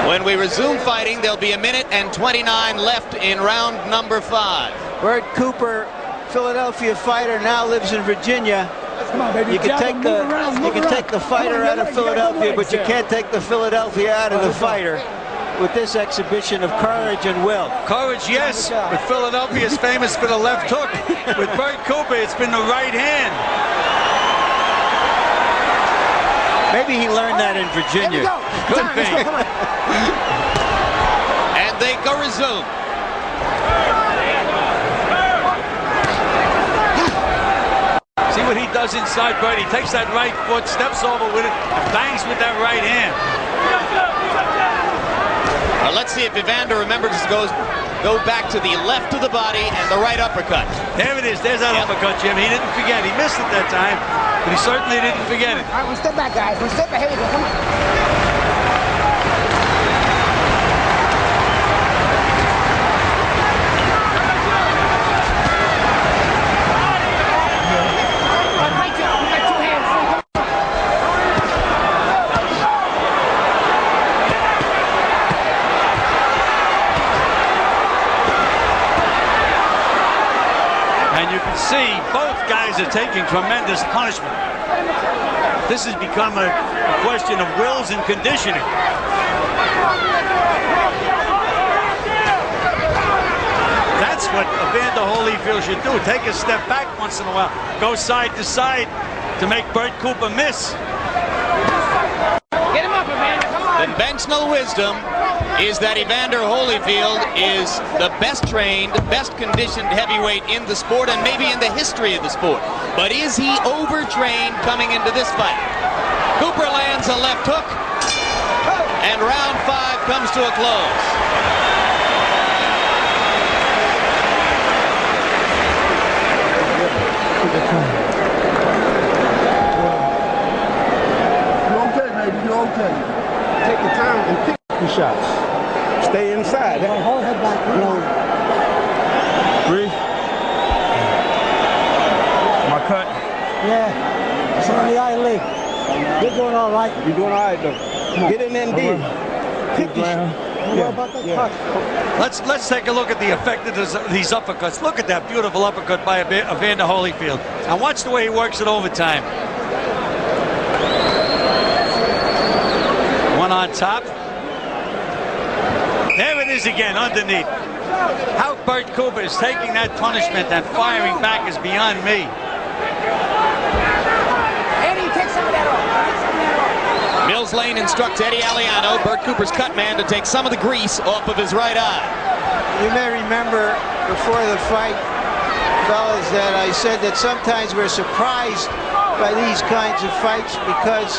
when we resume fighting, there'll be 1:29 left in round number 5. Bert Cooper, Philadelphia fighter, now lives in Virginia. Come on, baby. You can take the fighter out of Philadelphia, but you can't take the Philadelphia out of the fighter. with this exhibition of courage and will. Courage, yes, but Philadelphia is famous for the left hook. With Bert Cooper, it's been the right hand. Maybe he learned that in Virginia. Could be. And they go resume. See what he does inside Bert. He takes that right foot, steps over with it, and bangs with that right hand. Let's see if Evander remembers to go back to the left of the body and the right uppercut. There it is. There's that uppercut, Jim. He didn't forget. He missed it that time, but he certainly didn't forget it. All right, one step back, guys. One step ahead. Come on. See, both guys are taking tremendous punishment. This has become a question of wills and conditioning. That's what Evander Holyfield should do. Take a step back once in a while. Go side to side to make Bert Cooper miss. Get him up, Evander. Come on. Conventional wisdom is that Evander Holyfield is the best trained, best conditioned heavyweight in the sport and maybe in the history of the sport. But is he overtrained coming into this fight? Cooper lands a left hook, and round 5 comes to a close. You're okay, baby. You're okay. Take the time and pick the shots. Stay inside. Hold head back. Breathe. My cut. Yeah. It's on the eye leg. You're doing all right. You're doing all right, though. Come on. Get in there and deal. Pick the shot. Let's take a look at the effect of these uppercuts. Look at that beautiful uppercut by Evander Holyfield. And watch the way he works it overtime. One on top. There it is again, underneath. How Bert Cooper is taking that punishment and firing back is beyond me. Eddie, take some of that off. Mills Lane instructs Eddie Aliano, Bert Cooper's cut man, to take some of the grease off of his right eye. You may remember before the fight, fellas, that I said that sometimes we're surprised by these kinds of fights because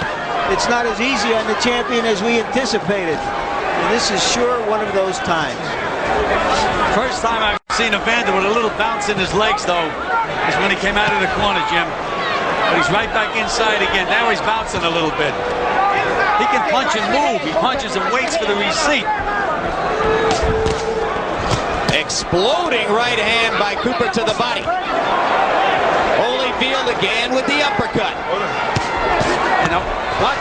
it's not as easy on the champion as we anticipated. And this is sure one of those times. First time I've seen Evander with a little bounce in his legs, though, is when he came out of the corner, Jim. But he's right back inside again. Now he's bouncing a little bit. He can punch and move. He punches and waits for the receipt. Exploding right hand by Cooper to the body. Holyfield again with the uppercut. You know, watch.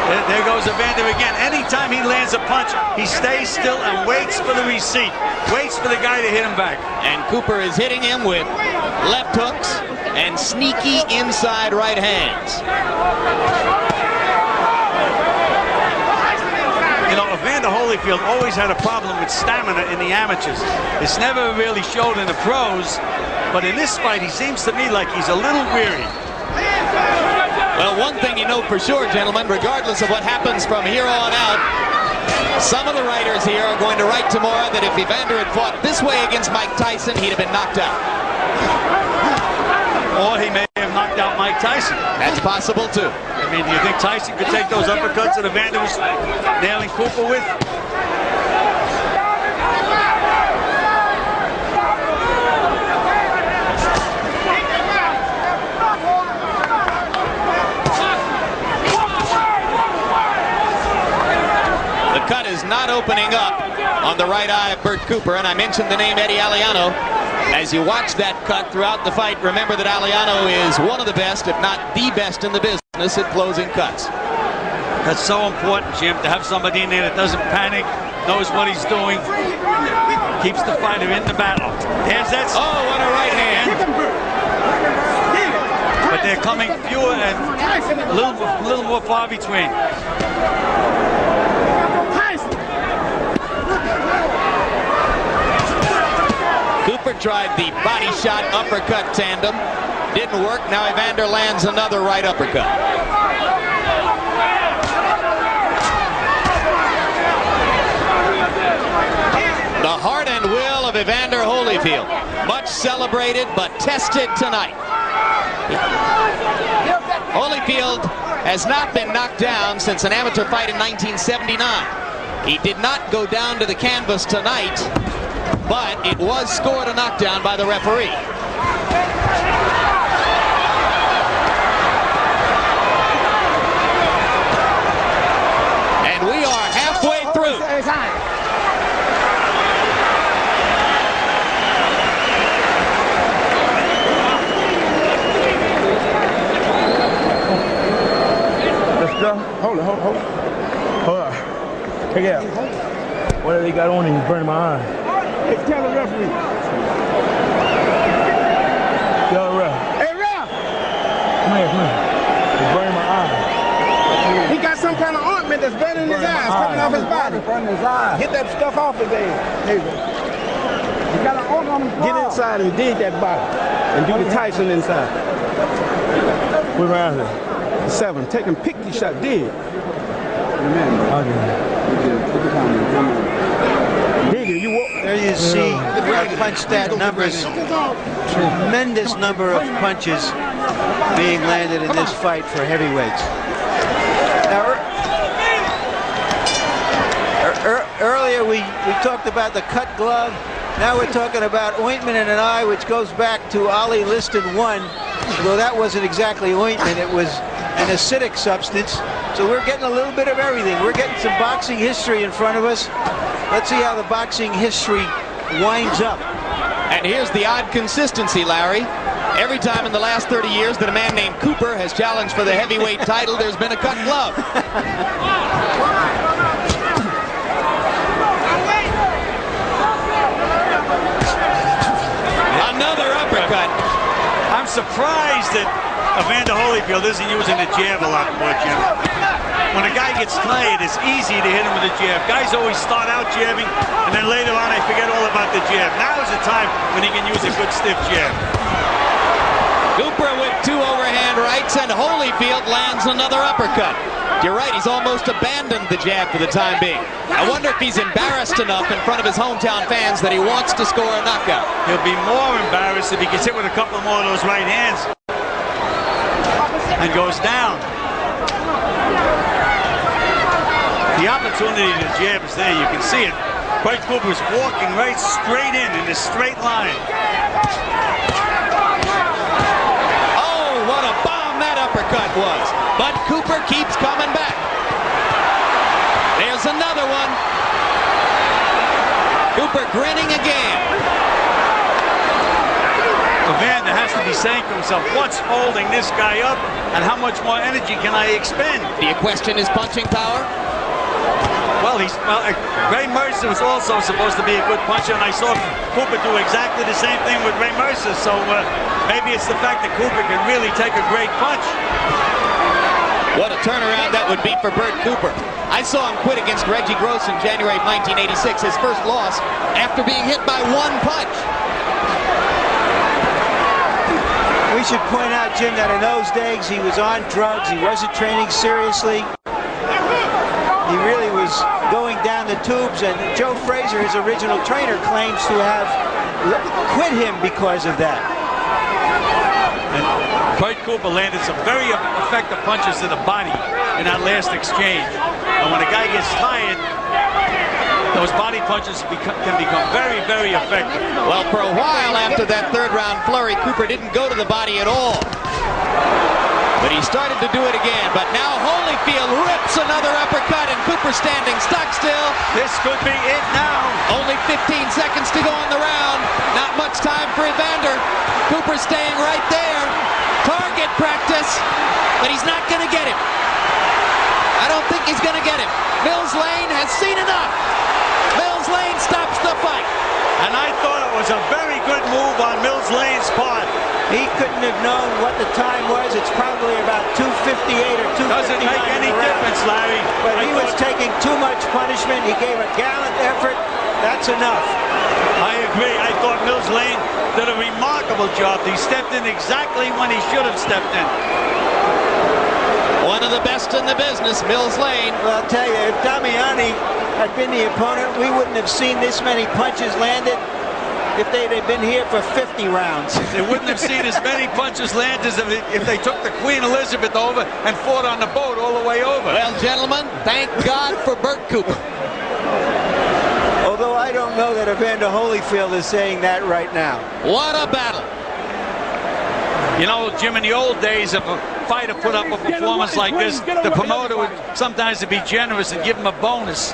There goes Evander again. Anytime he lands a punch, he stays still and waits for the receipt. Waits for the guy to hit him back. And Cooper is hitting him with left hooks and sneaky inside right hands. You know, Evander Holyfield always had a problem with stamina in the amateurs. It's never really showed in the pros, but in this fight, he seems to me like he's a little weary. Well, one thing you know for sure, gentlemen, regardless of what happens from here on out, some of the writers here are going to write tomorrow that if Evander had fought this way against Mike Tyson, he'd have been knocked out. Or he may have knocked out Mike Tyson. That's possible, too. I mean, do you think Tyson could take those uppercuts that Evander was nailing Cooper with? The cut is not opening up on the right eye of Bert Cooper, and I mentioned the name Eddie Aliano. As you watch that cut throughout the fight, remember that Aliano is one of the best, if not the best in the business at closing cuts. That's so important, Jim, to have somebody in there that doesn't panic, knows what he's doing, keeps the fighter in the battle. There's that. Oh, what a right hand. But they're coming fewer and a little more far between. tried the body shot uppercut tandem. Didn't work. Now Evander lands another right uppercut. The heart and will of Evander Holyfield. Much celebrated, but tested tonight. Holyfield has not been knocked down since an amateur fight in 1979. He did not go down to the canvas tonight, but it was scored a knockdown by the referee. And we are halfway through. Let's go. Hold on. Check it out. Whatever they got on him, he's burning my eyes. Hey, tell the referee. Tell the ref. Hey, ref! Come here. He's burning my eyes. He got some kind of ointment that's burning his eyes, coming off his body. Burning his eyes. Get that stuff off his head. There you go. He got an ointment on his body. Get inside and dig that body. And do the Tyson inside. We're around here. 7. Take and pick your shot. Dig. There you see the punch stat numbers. Tremendous number of punches being landed in this fight for heavyweights. Now, earlier we talked about the cut glove. Now we're talking about ointment in an eye, which goes back to Ali Liston 1. Although that wasn't exactly ointment, it was an acidic substance. So we're getting a little bit of everything. We're getting some boxing history in front of us. Let's see how the boxing history winds up. And here's the odd consistency, Larry. Every time in the last 30 years that a man named Cooper has challenged for the heavyweight title, there's been a cut glove. Another uppercut. I'm surprised that Evander Holyfield isn't using the jab a lot more, Jim. When a guy gets tired, it's easy to hit him with a jab. Guys always start out jabbing, and then later on they forget all about the jab. Now is the time when he can use a good stiff jab. Cooper with 2 overhand rights, and Holyfield lands another uppercut. You're right, he's almost abandoned the jab for the time being. I wonder if he's embarrassed enough in front of his hometown fans that he wants to score a knockout. He'll be more embarrassed if he gets hit with a couple more of those right hands and goes down. The opportunity to jab is there. You can see it. Bert Cooper's walking right straight in a straight line. Oh, what a bomb that uppercut was. But Cooper keeps coming back. There's another one. Cooper grinning again. Evander has to be saying to himself, what's holding this guy up and how much more energy can I expend? Do you question his punching power? Well, Ray Mercer was also supposed to be a good puncher, and I saw Cooper do exactly the same thing with Ray Mercer, so maybe it's the fact that Cooper can really take a great punch. What a turnaround that would be for Bert Cooper. I saw him quit against Reggie Gross in January of 1986, his first loss, after being hit by 1 punch. We should point out, Jim, that in those days he was on drugs. He wasn't training seriously. He really was going down the tubes, and Joe Frazier, his original trainer, claims to have quit him because of that. And Bert Cooper landed some very effective punches to the body in that last exchange. And when a guy gets tired, those body punches can become very, very effective. Well, for a while after that 3rd round flurry, Cooper didn't go to the body at all. But he started to do it again. But now Holyfield rips another uppercut, and Cooper standing stock still. This could be it now. Only 15 seconds to go in the round. Not much time for Evander. Cooper staying right there. Target practice, but he's not going to get him. I don't think he's going to get him. Mills Lane has seen enough. Mills Lane stops the fight. And I thought it was a very good move on Mills Lane's part. He couldn't have known what the time was. It's probably about 2:58 or 2:59. Doesn't make any difference, Larry. But he was taking too much punishment. He gave a gallant effort. That's enough. I agree. I thought Mills Lane did a remarkable job. He stepped in exactly when he should have stepped in. One of the best in the business, Mills Lane. Well, I'll tell you, if Damiani had been the opponent, we wouldn't have seen this many punches landed if they'd have been here for 50 rounds. They wouldn't have seen as many punches landed if they took the Queen Elizabeth over and fought on the boat all the way over. Well, gentlemen, thank God for Bert Cooper. Although I don't know that Evander Holyfield is saying that right now. What a battle. You know, Jim, in the old days, if a fighter put up a performance like this, the promoter would sometimes be generous and give him a bonus.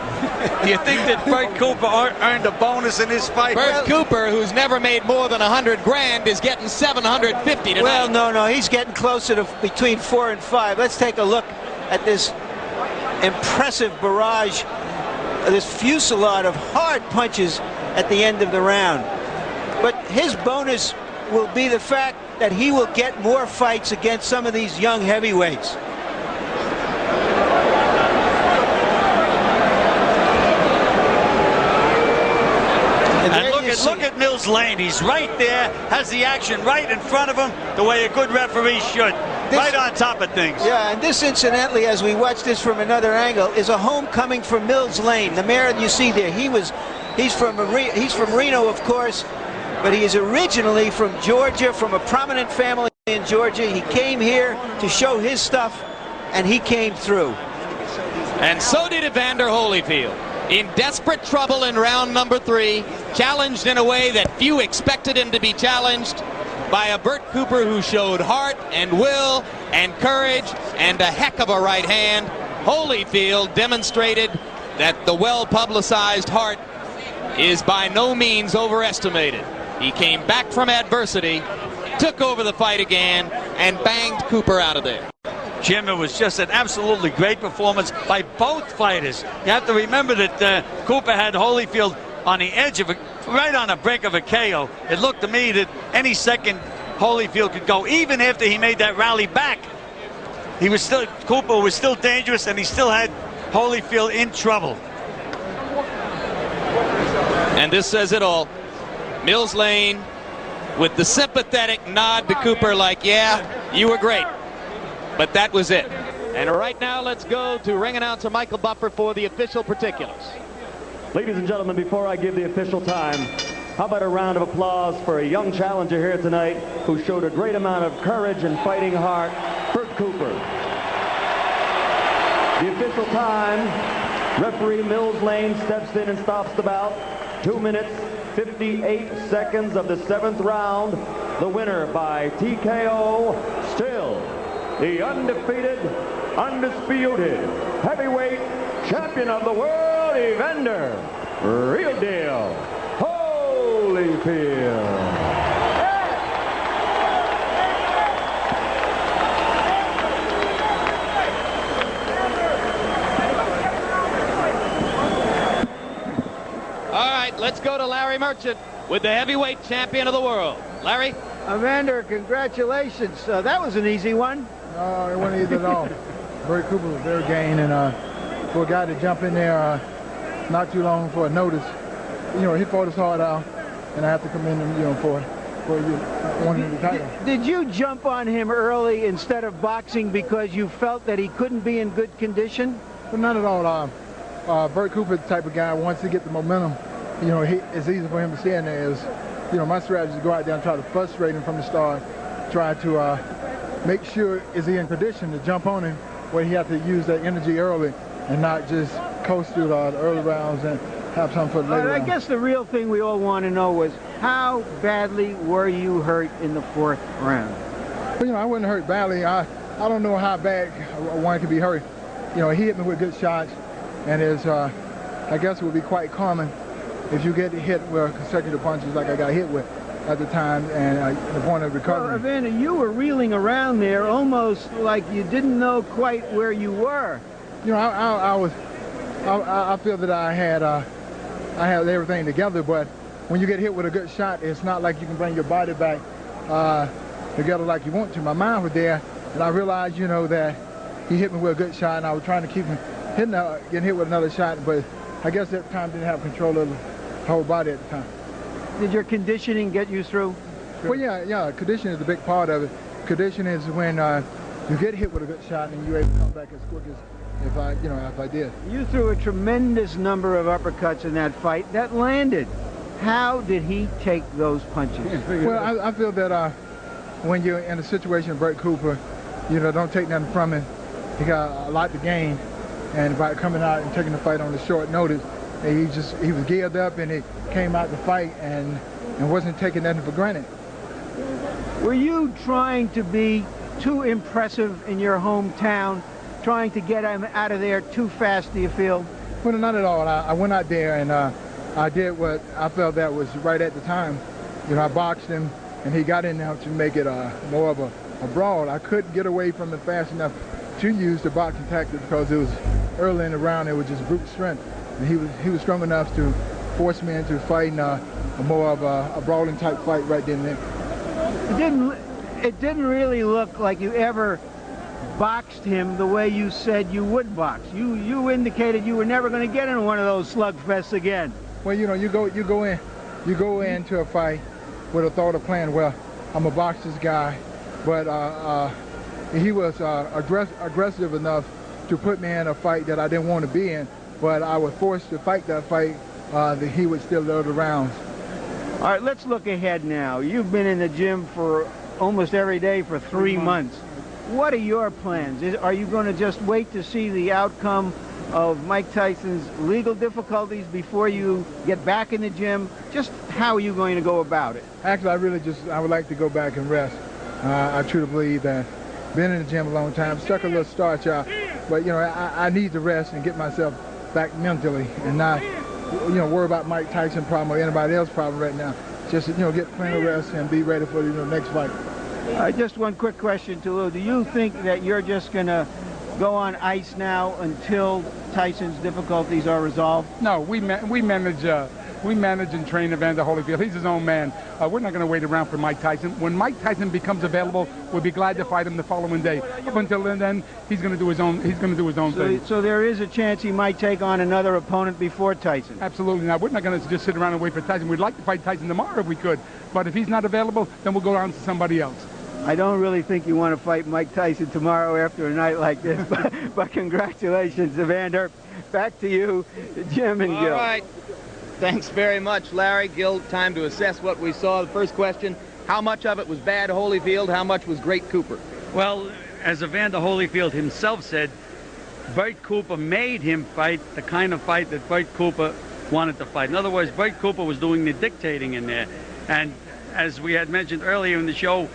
Do you think that Bert Cooper earned a bonus in this fight? Bert Cooper, who's never made more than 100 grand, is getting 750 tonight. Well, no, he's getting closer to between 4 and 5. Let's take a look at this impressive barrage, this fusillade of hard punches at the end of the round. But his bonus will be the fact that he will get more fights against some of these young heavyweights. And look at Mills Lane. He's right there, has the action right in front of him, the way a good referee should. Right on top of things. Yeah, and this, incidentally, as we watch this from another angle, is a homecoming for Mills Lane. The mayor you see there, he's from Reno, of course, but he is originally from Georgia, from a prominent family in Georgia. He came here to show his stuff, and he came through. And so did Evander Holyfield. In desperate trouble in round number 3, challenged in a way that few expected him to be challenged by a Bert Cooper who showed heart and will and courage and a heck of a right hand. Holyfield demonstrated that the well-publicized heart is by no means overestimated. He came back from adversity, took over the fight again, and banged Cooper out of there. Jim, it was just an absolutely great performance by both fighters. You have to remember that Cooper had Holyfield on the edge of right on the brink of a KO. It looked to me that any second Holyfield could go, even after he made that rally back. Cooper was still dangerous, and he still had Holyfield in trouble. And this says it all. Mills Lane with the sympathetic nod to Cooper like, yeah, you were great. But that was it. And right now, let's go to ring announcer Michael Buffer for the official particulars. Ladies and gentlemen, before I give the official time, how about a round of applause for a young challenger here tonight who showed a great amount of courage and fighting heart, Bert Cooper. The official time, referee Mills Lane steps in and stops the bout. 2 minutes, 58 seconds of the 7th round. The winner by TKO, still the undefeated, undisputed heavyweight champion of the world, Evander Real Deal Holyfield. All right, let's go to Larry Merchant with the heavyweight champion of the world. Larry? Evander, congratulations. That was an easy one. No, it wasn't easy at all. Bert Cooper was very game, and for a guy to jump in there not too long for a notice, he fought his heart out, and I have to commend him, for winning the title. Did you jump on him early instead of boxing because you felt that he couldn't be in good condition? Well, not at all. Bert Cooper is the type of guy, once he gets the momentum, it's easy for him to stand there. My strategy is to go out there and try to frustrate him from the start, try to make sure is he in condition to jump on him where he has to use that energy early and not just coast through the early rounds and have something for the later rounds. I guess the real thing we all want to know was how badly were you hurt in the 4th round? Well, I wasn't hurt badly. I don't know how bad one could be hurt. He hit me with good shots, and I guess it would be quite common if you get hit with consecutive punches like I got hit with at the time, and the point of recovery. Well, Evander, you were reeling around there almost like you didn't know quite where you were. I feel that I had everything together, but when you get hit with a good shot, it's not like you can bring your body back together like you want to. My mind was there, and I realized, that he hit me with a good shot, and I was trying to keep him getting hit with another shot, but I guess at the time didn't have control of the whole body at the time. Did your conditioning get you through? Well, yeah. Conditioning is a big part of it. Conditioning is when you get hit with a good shot and you're able to come back as quick as if I did. You threw a tremendous number of uppercuts in that fight that landed. How did he take those punches? Well, I feel that when you're in a situation of Bert Cooper, don't take nothing from him. He got a lot to gain, and by coming out and taking the fight on the short notice, he was geared up and he came out to fight and wasn't taking nothing for granted. Were you trying to be too impressive in your hometown, trying to get him out of there too fast, do you feel? Well, not at all. I went out there and I did what I felt that was right at the time. I boxed him and he got in there to make it more of a brawl. I couldn't get away from him fast enough to use the boxing tactic because it was early in the round. It was just brute strength. And he was strong enough to force me into fighting more of a brawling type fight right then and there. It didn't really look like you ever boxed him the way you said you would box. You indicated you were never going to get in one of those slugfests again. Well, you go into a fight with a thought of playing. Well, I'm a box this guy, but he was aggressive enough to put me in a fight that I didn't want to be in. But I was forced to fight that fight. That he would still load the rounds. All right, let's look ahead now. You've been in the gym for almost every day for 3 months. What are your plans? Are you going to just wait to see the outcome of Mike Tyson's legal difficulties before you get back in the gym? Just how are you going to go about it? Actually, I would like to go back and rest. I truly believe that been in the gym a long time, stuck a little starch out, but I need to rest and get myself back mentally and not worry about Mike Tyson problem or anybody else problem right now. Just get plenty of rest and be ready for the next fight. Just one quick question to Lou. Do you think that you're just going to go on ice now until Tyson's difficulties are resolved? No, we manage and train Evander Holyfield. He's his own man. We're not going to wait around for Mike Tyson. When Mike Tyson becomes available, we'll be glad to fight him the following day. Up until then, he's going to do his own. He's going to do his own thing. So there is a chance he might take on another opponent before Tyson. Absolutely not. We're not going to just sit around and wait for Tyson. We'd like to fight Tyson tomorrow if we could, but if he's not available, then we'll go on to somebody else. I don't really think you want to fight Mike Tyson tomorrow after a night like this, but congratulations, Evander. Back to you, Jim and Gil. All right. Thanks very much, Larry. Gil, time to assess what we saw. The first question, how much of it was bad Holyfield? How much was great Cooper? Well, as Evander Holyfield himself said, Bert Cooper made him fight the kind of fight that Bert Cooper wanted to fight. In other words, Bert Cooper was doing the dictating in there. And as we had mentioned earlier in the show,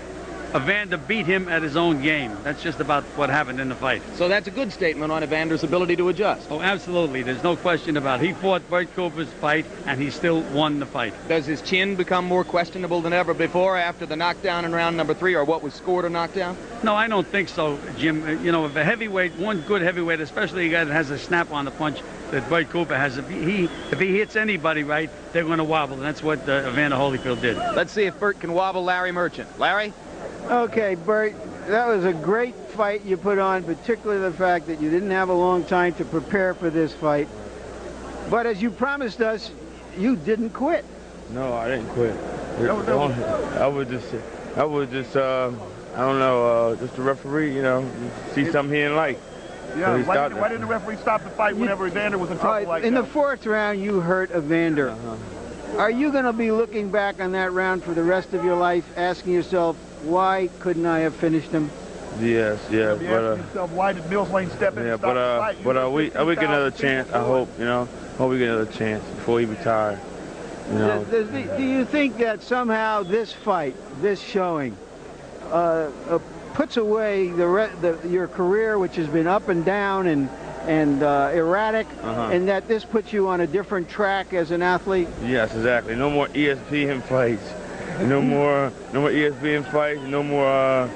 Evander beat him at his own game. That's just about what happened in the fight. So that's a good statement on Evander's ability to adjust. Oh, absolutely. There's no question about it. He fought Bert Cooper's fight, and he still won the fight. Does his chin become more questionable than ever before after the knockdown in round number 3, or what was scored a knockdown? No, I don't think so, Jim. If a heavyweight, one good heavyweight, especially a guy that has a snap on the punch that Bert Cooper has, if he hits anybody right, they're going to wobble, and that's what Evander Holyfield did. Let's see if Bert can wobble Larry Merchant. Larry? Okay, Bert, that was a great fight you put on, particularly the fact that you didn't have a long time to prepare for this fight. But as you promised us, you didn't quit. No, I didn't quit. I was just, I don't know, just a referee, see something he didn't like. Yeah, so why didn't the referee stop the fight whenever Evander was in trouble like that? In the 4th round, you hurt Evander. Are you going to be looking back on that round for the rest of your life, asking yourself, why couldn't I have finished him? Yes, yeah. But asking yourself, why did Mills Lane step in and stop the fight? But we get another chance. I hope, hope we get another chance before he retires. Do you think that somehow this fight, this showing, puts away your career, which has been up and down and erratic, and that this puts you on a different track as an athlete? Yes, exactly. No more ESPN fights. No more ESPN fights. No more,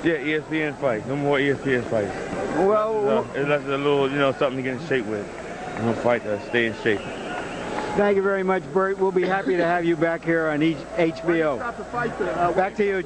ESPN fights. No more ESPN fights. Well, that's a little, something to get in shape with. Fight to stay in shape. Thank you very much, Bert. We'll be happy to have you back here on HBO. Back to you.